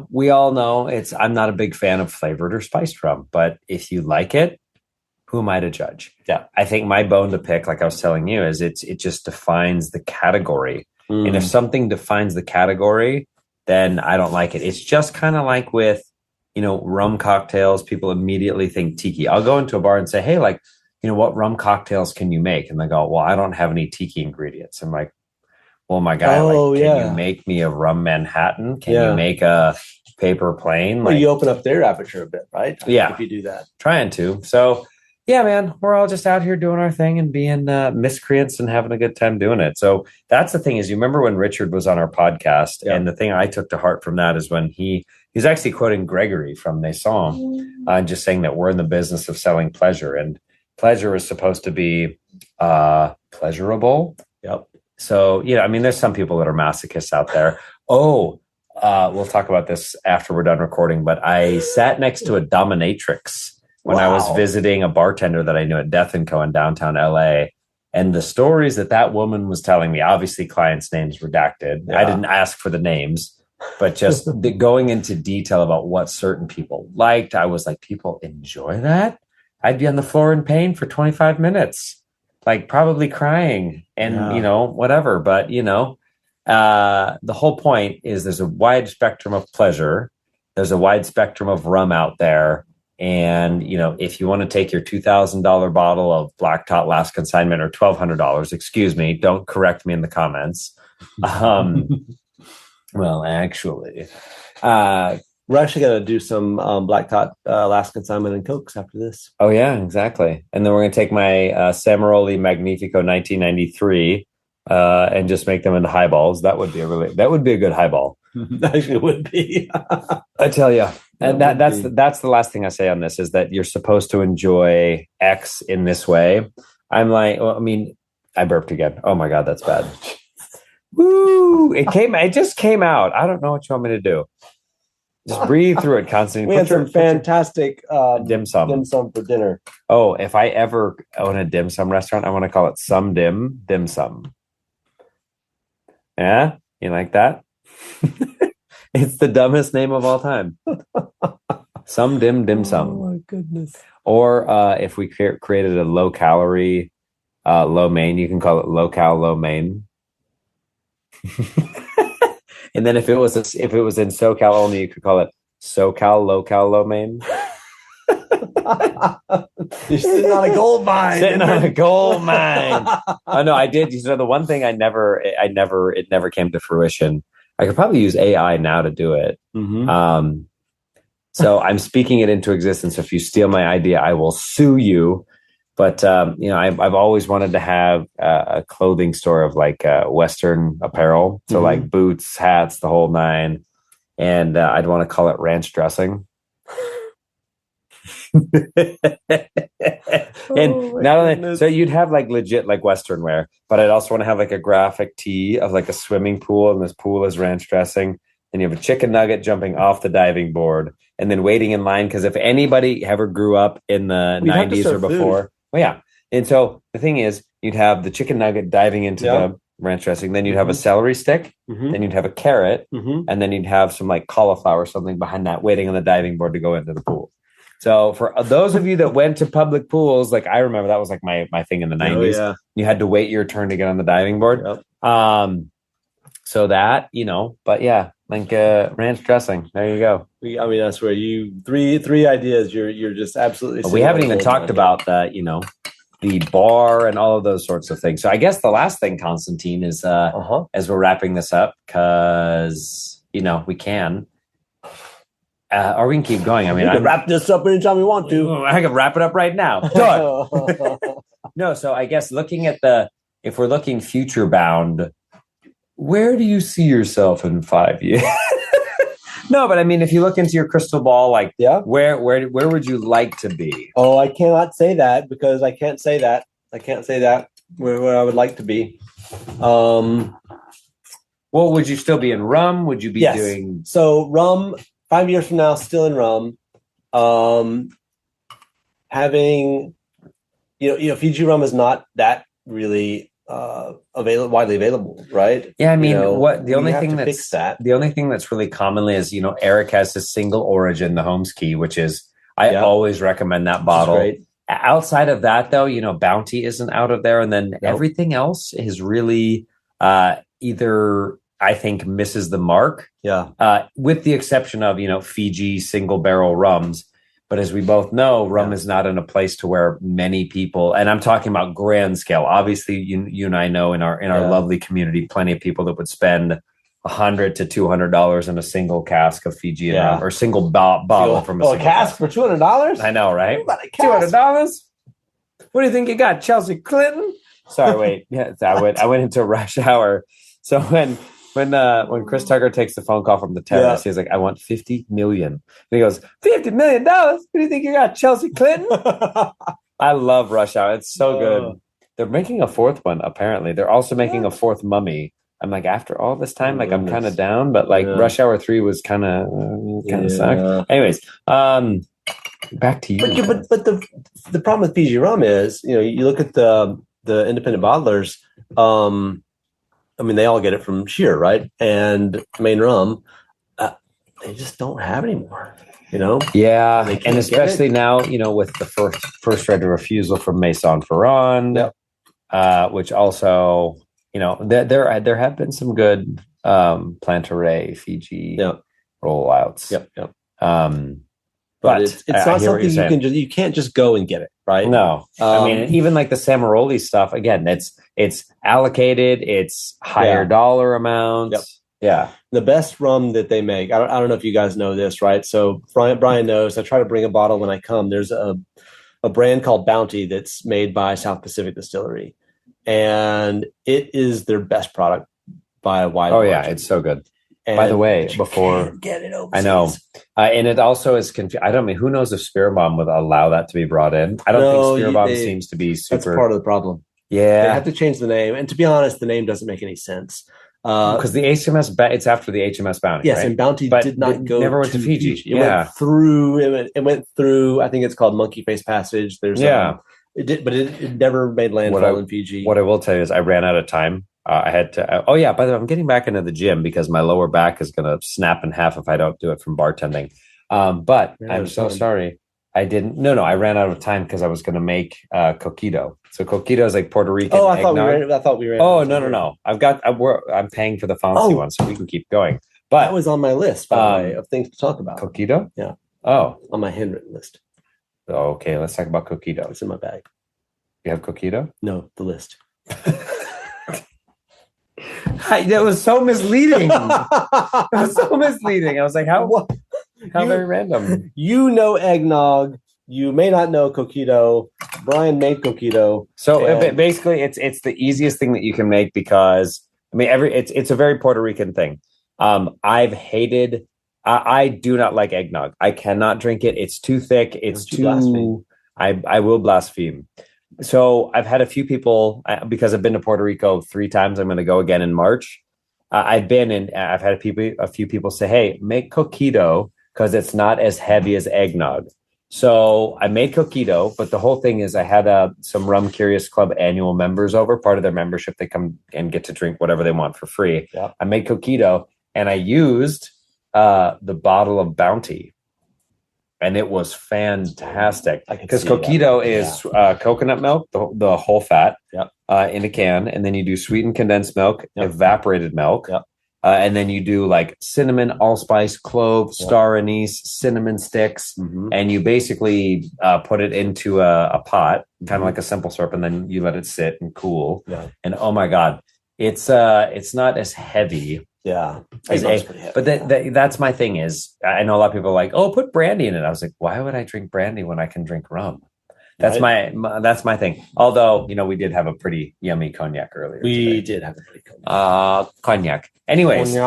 S1: we all know I'm not a big fan of flavored or spiced rum, but if you like it, who am I to judge?
S3: Yeah.
S1: I think my bone to pick, like I was telling you, is it just defines the category. And if something defines the category, then I don't like it. It's just kind of like with, rum cocktails. People immediately think tiki. I'll go into a bar and say, "Hey, like, what rum cocktails can you make?" And they go, "Well, I don't have any tiki ingredients." I'm like, "Well, my guy, can you make me a rum Manhattan? Can you make a paper plane?"
S3: Well, you open up their aperture a bit, right? If you do that.
S1: Trying to. So, yeah, man, we're all just out here doing our thing and being miscreants and having a good time doing it. So that's the thing is, you remember when Richard was on our podcast, and the thing I took to heart from that is when he's actually quoting Gregory from Nason, just saying that we're in the business of selling pleasure, and pleasure is supposed to be pleasurable.
S3: Yep.
S1: So, I mean, there's some people that are masochists out there. Oh, we'll talk about this after we're done recording, but I sat next to a dominatrix when I was visiting a bartender that I knew at Death & Co. in downtown LA. And the stories that woman was telling me, obviously clients' names redacted. Yeah. I didn't ask for the names, but just going into detail about what certain people liked. I was like, people enjoy that? I'd be on the floor in pain for 25 minutes, like probably crying and, whatever. But, the whole point is there's a wide spectrum of pleasure. There's a wide spectrum of rum out there. And, if you want to take your $2,000 bottle of Black Tot Last Consignment or $1,200, excuse me, don't correct me in the comments. Well, actually,
S3: we're actually going to do some Black Tot Last Consignment and Cokes after this.
S1: Oh, yeah, exactly. And then we're going to take my Samaroli Magnifico 1993 and just make them into highballs. That would be a good highball.
S3: Actually, it would be.
S1: I tell you. And that's the last thing I say on this is that you're supposed to enjoy X in this way. I'm like, I burped again. Oh my God, that's bad. Woo! It just came out. I don't know what you want me to do. Just breathe through it, Constantine.
S3: We had some fantastic
S1: dim sum
S3: for dinner.
S1: Oh, if I ever own a dim sum restaurant, I want to call it Some Dim Sum. Yeah? You like that? It's the dumbest name of all time. Some dim sum.
S3: Oh my goodness.
S1: Or if we created a low calorie, low main, you can call it low cal, low main. And then if it was in SoCal only, you could call it SoCal, low cal, low main.
S3: You're sitting on a gold mine.
S1: Oh no, I did. The one thing it never came to fruition. I could probably use AI now to do it. Mm-hmm. So I'm speaking it into existence. If you steal my idea, I will sue you. But I've always wanted to have a clothing store of like Western apparel, so like boots, hats, the whole nine, and I'd want to call it ranch dressing. And not only so you'd have like legit like Western wear, but I'd also want to have like a graphic tee of like a swimming pool, and this pool is ranch dressing. And you have a chicken nugget jumping off the diving board and then waiting in line, because if anybody ever grew up in the 90s or before, food. Well, yeah. And so the thing is, you'd have the chicken nugget diving into the ranch dressing, then you'd have a celery stick, then you'd have a carrot, and then you'd have some like cauliflower or something behind that waiting on the diving board to go into the pool. So for those of you that went to public pools, like I remember that was like my thing in the 90s. Oh, yeah. You had to wait your turn to get on the diving board. Yep. So that, but yeah, like ranch dressing. There you go.
S3: That's where three ideas. You're just absolutely.
S1: We haven't even talked about that, the bar and all of those sorts of things. So I guess the last thing, Constantine, is as we're wrapping this up, because we can. Or we can keep going.
S3: We can wrap this up anytime we want to.
S1: I can wrap it up right now. Done. No, so I guess if we're looking future bound, where do you see yourself in 5 years? No, but if you look into your crystal ball, like, where would you like to be?
S3: Oh, I cannot say that, because I can't say that. Where I would like to be.
S1: Well, would you still be in rum? Would you be doing?
S3: So rum, 5 years from now, still in rum. Having, Fiji rum is not that really widely available, right?
S1: Yeah, the only thing that's really commonly is Eric has his single origin, the Holmes-Key, which is I always recommend that bottle. Outside of that, though, Bounty isn't out of there, and then everything else is really either I think misses the mark. Yeah, with the exception of Fiji single barrel rums. But as we both know, rum is not in a place to where many people, and I'm talking about grand scale. Obviously, you and I know in our lovely community, plenty of people that would spend $100 to $200 in a single cask of Fijian rum, or single bottle from a
S3: cask for $200.
S1: I know, right? $200. What do you think you got, Chelsea Clinton? Sorry, wait. Yeah, I went into rush hour. So when Chris Tucker takes the phone call from the terrorist, he's like, I want $50 million. And he goes, $50 million? What do you think you got, Chelsea Clinton? I love Rush Hour. It's so good. They're making a fourth one, apparently. They're also making a fourth Mummy. I'm like, after all this time, like I'm kind of down, but like Rush Hour 3 was kind of sucked. Anyways, back to you.
S3: But the problem with PG rum is, you look at the independent bottlers. I mean, they all get it from Sheer, right? And Maine Rum, they just don't have anymore.
S1: Yeah, and especially now, with the first right of refusal from Maison Ferrand, which also, there have been some good Plantaray Fiji rollouts.
S3: Yep.
S1: But
S3: it's not something you can't just go and get it, right?
S1: No, I mean, even like the Samaroli stuff. Again, it's allocated. It's higher dollar amounts.
S3: Yep.
S1: Yeah.
S3: The best rum that they make. I don't know if you guys know this, right? So Brian knows. I try to bring a bottle when I come. There's a brand called Bounty that's made by South Pacific Distillery, and it is their best product by a wide margin.
S1: Yeah, it's so good. And by the way, before
S3: get it overseas.
S1: I know, and it also is confused. I don't mean, who knows if Spear Bomb would allow that to be brought in. I don't think Spear Bomb seems to be super.
S3: That's part of the problem.
S1: Yeah,
S3: they have to change the name, and to be honest, the name doesn't make any sense.
S1: Because the HMS, it's after the HMS Bounty.
S3: Yes,
S1: right?
S3: and Bounty did not go.
S1: Never went to Fiji.
S3: It went through. I think it's called Monkey Face Passage. There's it did, but it never made landfall in Fiji.
S1: What I will tell you is, I ran out of time. I had to. By the way, I'm getting back into the gym because my lower back is going to snap in half if I don't do it from bartending. But I'm so sorry. I didn't. No, I ran out of time because I was going to make coquito. So coquito is like Puerto Rican.
S3: I thought we ran.
S1: Oh no! I'm paying for the fancy one, so we can keep going. But
S3: that was on my list, by the way, of things to talk about.
S1: Coquito?
S3: Yeah.
S1: Oh,
S3: on my handwritten list.
S1: Okay, let's talk about coquito.
S3: It's in my bag.
S1: You have coquito?
S3: No, the list.
S1: That was so misleading. That was so misleading. I was like, how very random.
S3: You know eggnog. You may not know coquito. Brian made coquito.
S1: So basically, it's the easiest thing that you can make because it's a very Puerto Rican thing. I've hated. I do not like eggnog. I cannot drink it. It's too thick. It's too. Blaspheme. I will blaspheme. So I've had a few people, because I've been to Puerto Rico 3 times. I'm going to go again in March. I've had a few people say, "Hey, make coquito because it's not as heavy as eggnog." So I made coquito, but the whole thing is I had some Rum Curious Club annual members over. Part of their membership, they come and get to drink whatever they want for free.
S3: Yeah.
S1: I made coquito, and I used the bottle of Bounty. And it was fantastic because coquito is coconut milk, the whole fat in a can. And then you do sweetened condensed milk, evaporated milk. And then you do like cinnamon, allspice, clove, star anise, cinnamon sticks. Mm-hmm. And you basically put it into a pot, kind of like a simple syrup. And then you let it sit and cool. Yeah. And oh my God, it's not as heavy.
S3: Yeah,
S1: but that's my thing is I know a lot of people are like, oh, put brandy in it. I was like, why would I drink brandy when I can drink rum? That's my thing. Although, we did have a pretty yummy cognac earlier.
S3: We did have a pretty
S1: cognac. Anyways,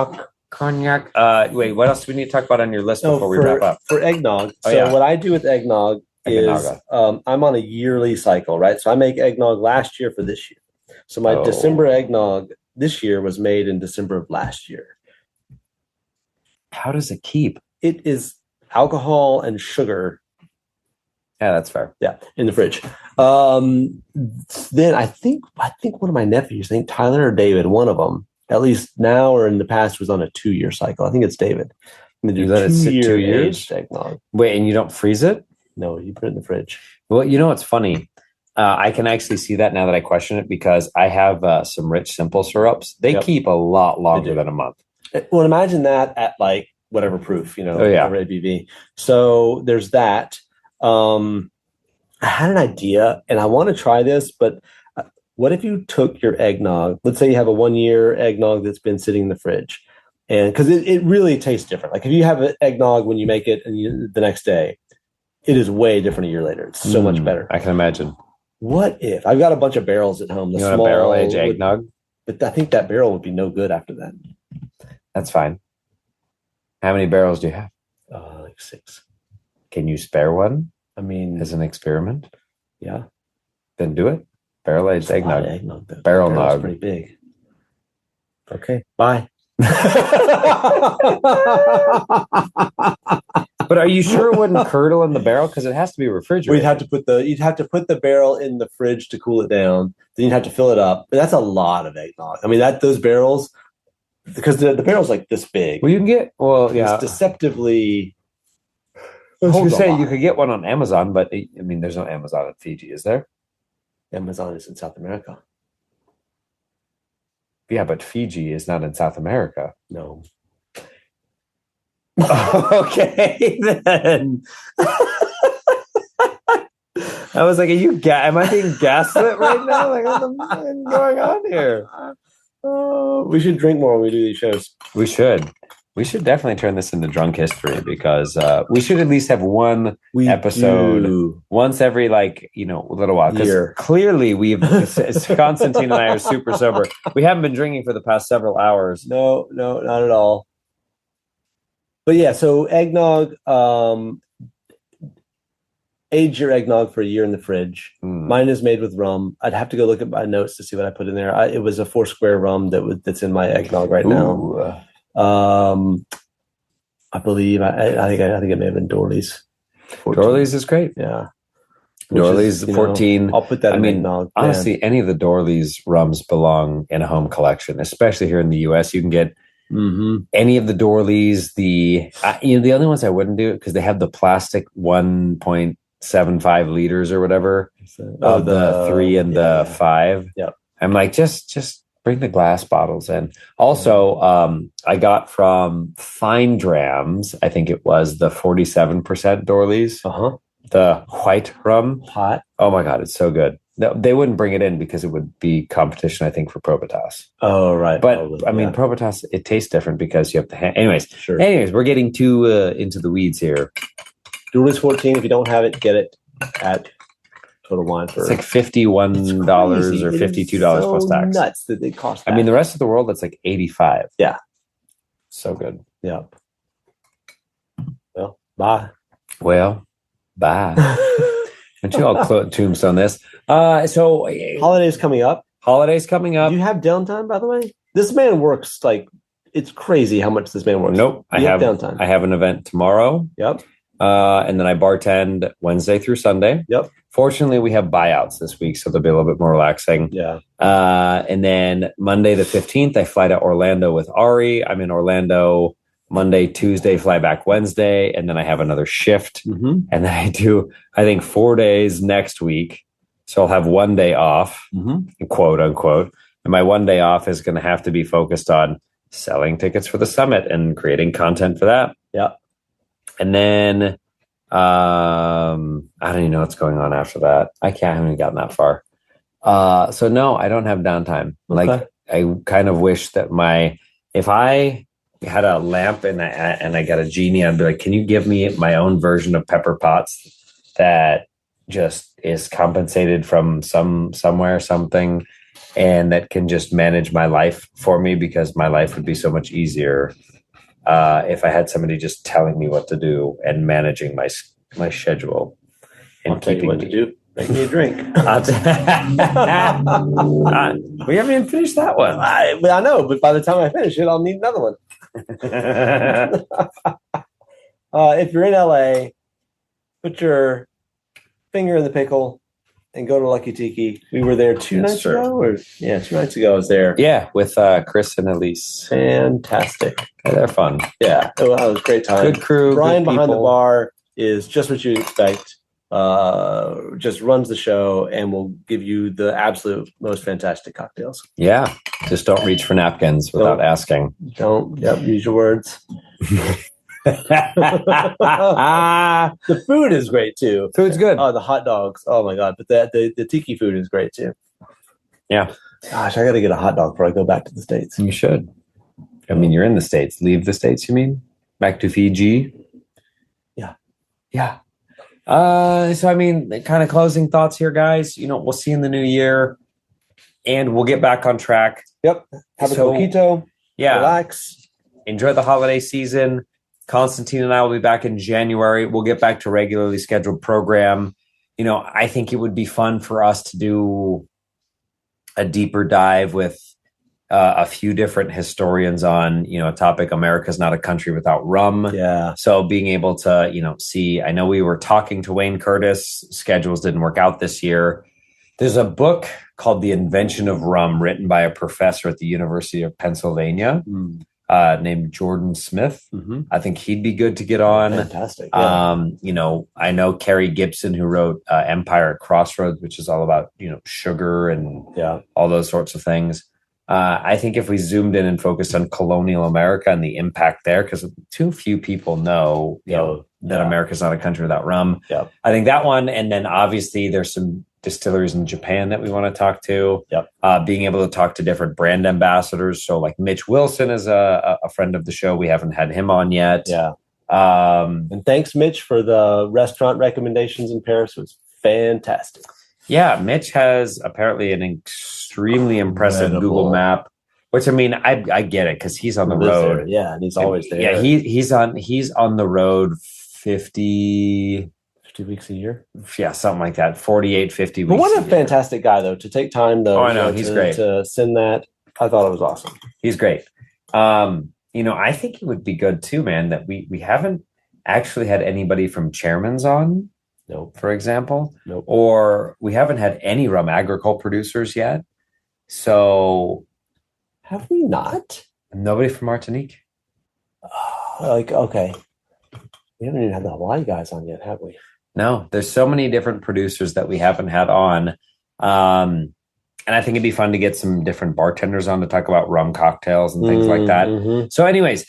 S1: cognac. Wait, what else do we need to talk about on your list before we wrap up?
S3: For eggnog. What I do with eggnog is I'm on a yearly cycle, right? So I make eggnog last year for this year. So my December eggnog this year was made in December of last year.
S1: How does it keep?
S3: It is alcohol and sugar.
S1: Yeah, that's fair.
S3: Yeah, in the fridge. Then I think one of my nephews, I think Tyler or David, one of them, at least now or in the past, was on a 2-year cycle. I think it's David.
S1: You let it sit 2 years?
S3: Eggnog.
S1: Wait, and you don't freeze it?
S3: No, you put it in the fridge.
S1: Well, what's funny? I can actually see that now that I question it because I have some rich simple syrups. They keep a lot longer than a month.
S3: Well, imagine that at like whatever proof, whatever ABV. So there's that. I had an idea and I want to try this, but what if you took your eggnog, let's say you have a 1-year eggnog that's been sitting in the fridge, and because it really tastes different. Like if you have an eggnog when you make it and the next day, it is way different a year later. It's so much better.
S1: I can imagine.
S3: What if I've got a bunch of barrels at home?
S1: You want a barrel aged eggnog?
S3: But I think that barrel would be no good after that.
S1: That's fine. How many barrels do you have?
S3: Like 6.
S1: Can you spare one?
S3: I mean,
S1: as an experiment?
S3: Yeah.
S1: Then do it. Barrel-aged eggnog.
S3: Eggnog. The
S1: Barrel
S3: barrel's
S1: nog.
S3: pretty big.
S1: Okay.
S3: Bye.
S1: But are you sure it wouldn't curdle in the barrel? Because it has to be refrigerated.
S3: You'd have to put the barrel in the fridge to cool it down. Then you'd have to fill it up. But that's a lot of eggnog. I mean, those barrels, because the barrel's like this big.
S1: Well, you can get,
S3: It's deceptively.
S1: I was going to say you could get one on Amazon, but I mean, there's no Amazon in Fiji, is there?
S3: Amazon is in South America.
S1: Yeah, but Fiji is not in South America.
S3: No.
S1: Okay, then. I was like, am I being gaslit right now? Like, what's going on here?
S3: We should drink more when we do these shows.
S1: We should. We should definitely turn this into drunk history because we should at least have one episode once every little while. Because clearly Constantine and I are super sober. We haven't been drinking for the past several hours.
S3: No, not at all. But yeah, so eggnog, age your eggnog for a year in the fridge. Mine is made with rum. I'd have to go look at my notes to see what I put in there. It was a 4 Square rum that's in my eggnog right now. I believe I think it may have been Dorley's. 14.
S1: Dorley's is great.
S3: Yeah.
S1: Dorley's 14.
S3: I'll put that in eggnog.
S1: Honestly, any of the Dorley's rums belong in a home collection, especially here in the US. You can get any of the Dorley's, the only ones I wouldn't do it because they have the plastic 1.75 liters or whatever of the 3 and the 5.
S3: Yep.
S1: I'm like, just bring the glass bottles in. Also, I got from Fine Drams, I think it was the 47% Dorley's, the white rum.
S3: Hot.
S1: Oh my God, it's so good. No, they wouldn't bring it in because it would be competition, I think, for Probitas.
S3: Oh, right.
S1: But Probitas, it tastes different because you have to. Anyways, we're getting too into the weeds here.
S3: Dorley's 14. If you don't have it, get it at Total Wine for.
S1: It's like $51 or $52 plus tax.
S3: Nuts that they cost.
S1: I mean, the rest of the world, that's like $85.
S3: Yeah,
S1: so good.
S3: Yep. Well, bye.
S1: And you all tombstone this. So
S3: holidays coming up.
S1: Do you
S3: have downtime, by the way? This man works it's crazy how much this man works.
S1: Nope. I have
S3: downtime.
S1: I have an event tomorrow.
S3: Yep.
S1: And then I bartend Wednesday through Sunday.
S3: Yep.
S1: Fortunately, we have buyouts this week, so they'll be a little bit more relaxing.
S3: Yeah.
S1: And then Monday the 15th, I fly to Orlando with Ari. I'm in Orlando Monday, Tuesday, fly back Wednesday, and then I have another shift. And then I do, I think, 4 days next week. So I'll have 1 day off, quote unquote. And my 1 day off is going to have to be focused on selling tickets for the summit and creating content for that.
S3: Yeah.
S1: And then I don't even know what's going on after that. I haven't even gotten that far. So no, I don't have downtime.
S3: Okay.
S1: Like I kind of wish that if I had a lamp and I got a genie, I'd be like, can you give me my own version of Pepper Potts that just is compensated from somewhere, something, and that can just manage my life for me, because my life would be so much easier if I had somebody just telling me what to do and managing my schedule and keeping
S3: what to do. Make me a drink.
S1: We haven't even finished that one.
S3: I know, but by the time I finish it, I'll need another one. If you're in LA, put your finger in the pickle and go to Lucky Tiki. We were there 2 nights ago. 2 nights ago I was there.
S1: Yeah, with Chris and Elise.
S3: Fantastic.
S1: Yeah, they're fun.
S3: Yeah, it was a great time.
S1: Good crew.
S3: Brian
S1: good
S3: behind the
S1: people.
S3: bar is just what you'd expect. Just runs the show and will give you the absolute most fantastic cocktails.
S1: Yeah, just don't reach for napkins without asking.
S3: Don't. Yep, use your words. The food is great too.
S1: Food's good.
S3: Oh, the hot dogs. Oh my God! But the tiki food is great too.
S1: Yeah.
S3: Gosh, I got to get a hot dog before I go back to the States.
S1: You should. I mean, you're in the States. Leave the States, you mean? Back to Fiji?
S3: Yeah.
S1: Yeah. So, I mean, kind of closing thoughts here, guys. We'll see you in the new year, and we'll get back on track.
S3: Yep. Have a coquito.
S1: Yeah.
S3: Relax.
S1: Enjoy the holiday season. Constantine and I will be back in January. We'll get back to regularly scheduled program. I think it would be fun for us to do a deeper dive with a few different historians on, a topic. America's not a country without rum.
S3: Yeah.
S1: So being able to, see, I know we were talking to Wayne Curtis, schedules didn't work out this year. There's a book called The Invention of Rum written by a professor at the University of Pennsylvania named Jordan Smith.
S3: Mm-hmm.
S1: I think he'd be good to get on.
S3: Fantastic. Yeah.
S1: I know Carrie Gibson, who wrote Empire at Crossroads, which is all about, sugar and all those sorts of things. I think if we zoomed in and focused on colonial America and the impact there, because too few people know, that America's not a country without rum.
S3: Yeah.
S1: I think that one, and then obviously there's some distilleries in Japan that we want to talk to.
S3: Yep.
S1: Being able to talk to different brand ambassadors. So like Mitch Wilson is a friend of the show. We haven't had him on yet.
S3: Yeah. And thanks, Mitch, for the restaurant recommendations in Paris. It was fantastic.
S1: Yeah, Mitch has apparently an extremely impressive Google map, which I mean, I get it because he's on the road.
S3: There. Yeah, and he's always there.
S1: Yeah, he's on the road 50
S3: weeks a year.
S1: Yeah, something like that. 48, 50 weeks.
S3: But what a fantastic guy, though, to take time though.
S1: Oh, I know, he's great.
S3: To send that. I thought it was awesome.
S1: He's great. I think it would be good too, man, that we haven't actually had anybody from Chairman's on.
S3: Nope.
S1: For example.
S3: Nope.
S1: Or we haven't had any rum agricole producers yet. So
S3: have we not?
S1: Nobody from Martinique.
S3: Okay. We haven't even had the Hawaii guys on yet, have we?
S1: No, there's so many different producers that we haven't had on. And I think it'd be fun to get some different bartenders on to talk about rum cocktails and things like that.
S3: Mm-hmm.
S1: So anyways,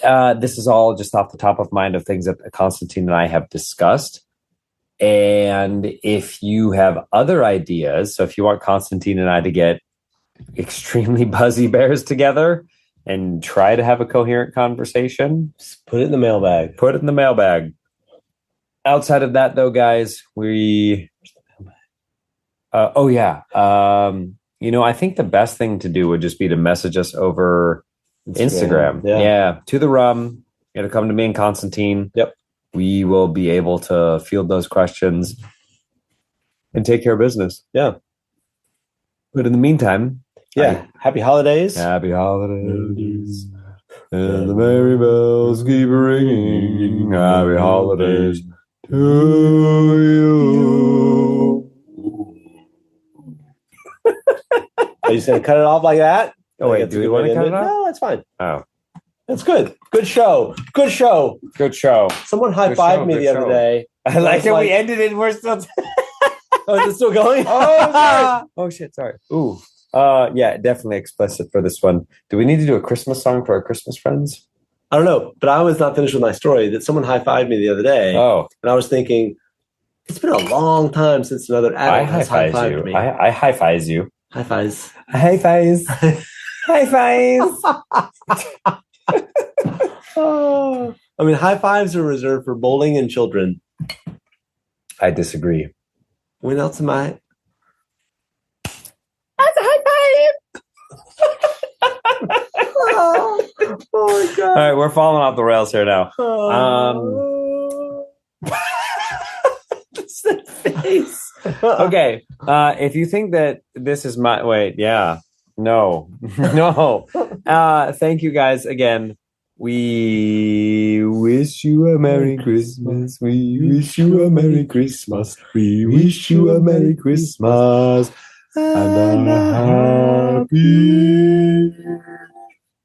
S1: this is all just off the top of mind of things that Constantine and I have discussed. And if you have other ideas, so if you want Constantine and I to get extremely buzzy bears together and try to have a coherent conversation,
S3: just put it in the mailbag.
S1: Put it in the mailbag. Outside of that, though, guys, I think the best thing to do would just be to message us over Instagram. Yeah. To the rum. It'll come to me and Constantine.
S3: Yep.
S1: We will be able to field those questions and take care of business.
S3: Yeah.
S1: But in the meantime,
S3: happy holidays.
S1: Happy holidays. And the merry bells keep ringing. Happy holidays to you.
S3: Are you just going to cut it off like that?
S1: Oh, wait, do we want to cut it off?
S3: No, that's fine.
S1: Oh.
S3: That's good. Good show. Good show.
S1: Good show.
S3: Someone high-fived me the other day.
S1: I like it. We ended it and we're still...
S3: Oh, is it still going?
S1: Oh, sorry. Oh, shit. Sorry. Ooh. Yeah, definitely explicit for this one. Do we need to do a Christmas song for our Christmas friends?
S3: I don't know, but I was not finished with my story. That someone high-fived me the other day.
S1: Oh.
S3: And I was thinking, it's been a long time since another adult has high-fived me.
S1: I high-fives you.
S3: High-fives.
S1: High-fives. High-fives.
S3: Oh. I mean, high-fives are reserved for bowling and children.
S1: I disagree.
S3: When else am I?
S1: That's a high-five.
S3: Oh my God.
S1: All right, we're falling off the rails here now.
S3: What's that face?
S1: Okay, if you think that this is my... Wait, yeah. No. Thank you guys again. We wish you a Merry Christmas. We wish you a Merry Christmas. We wish you a Merry Christmas. And a Happy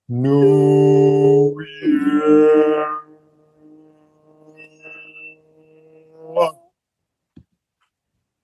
S1: New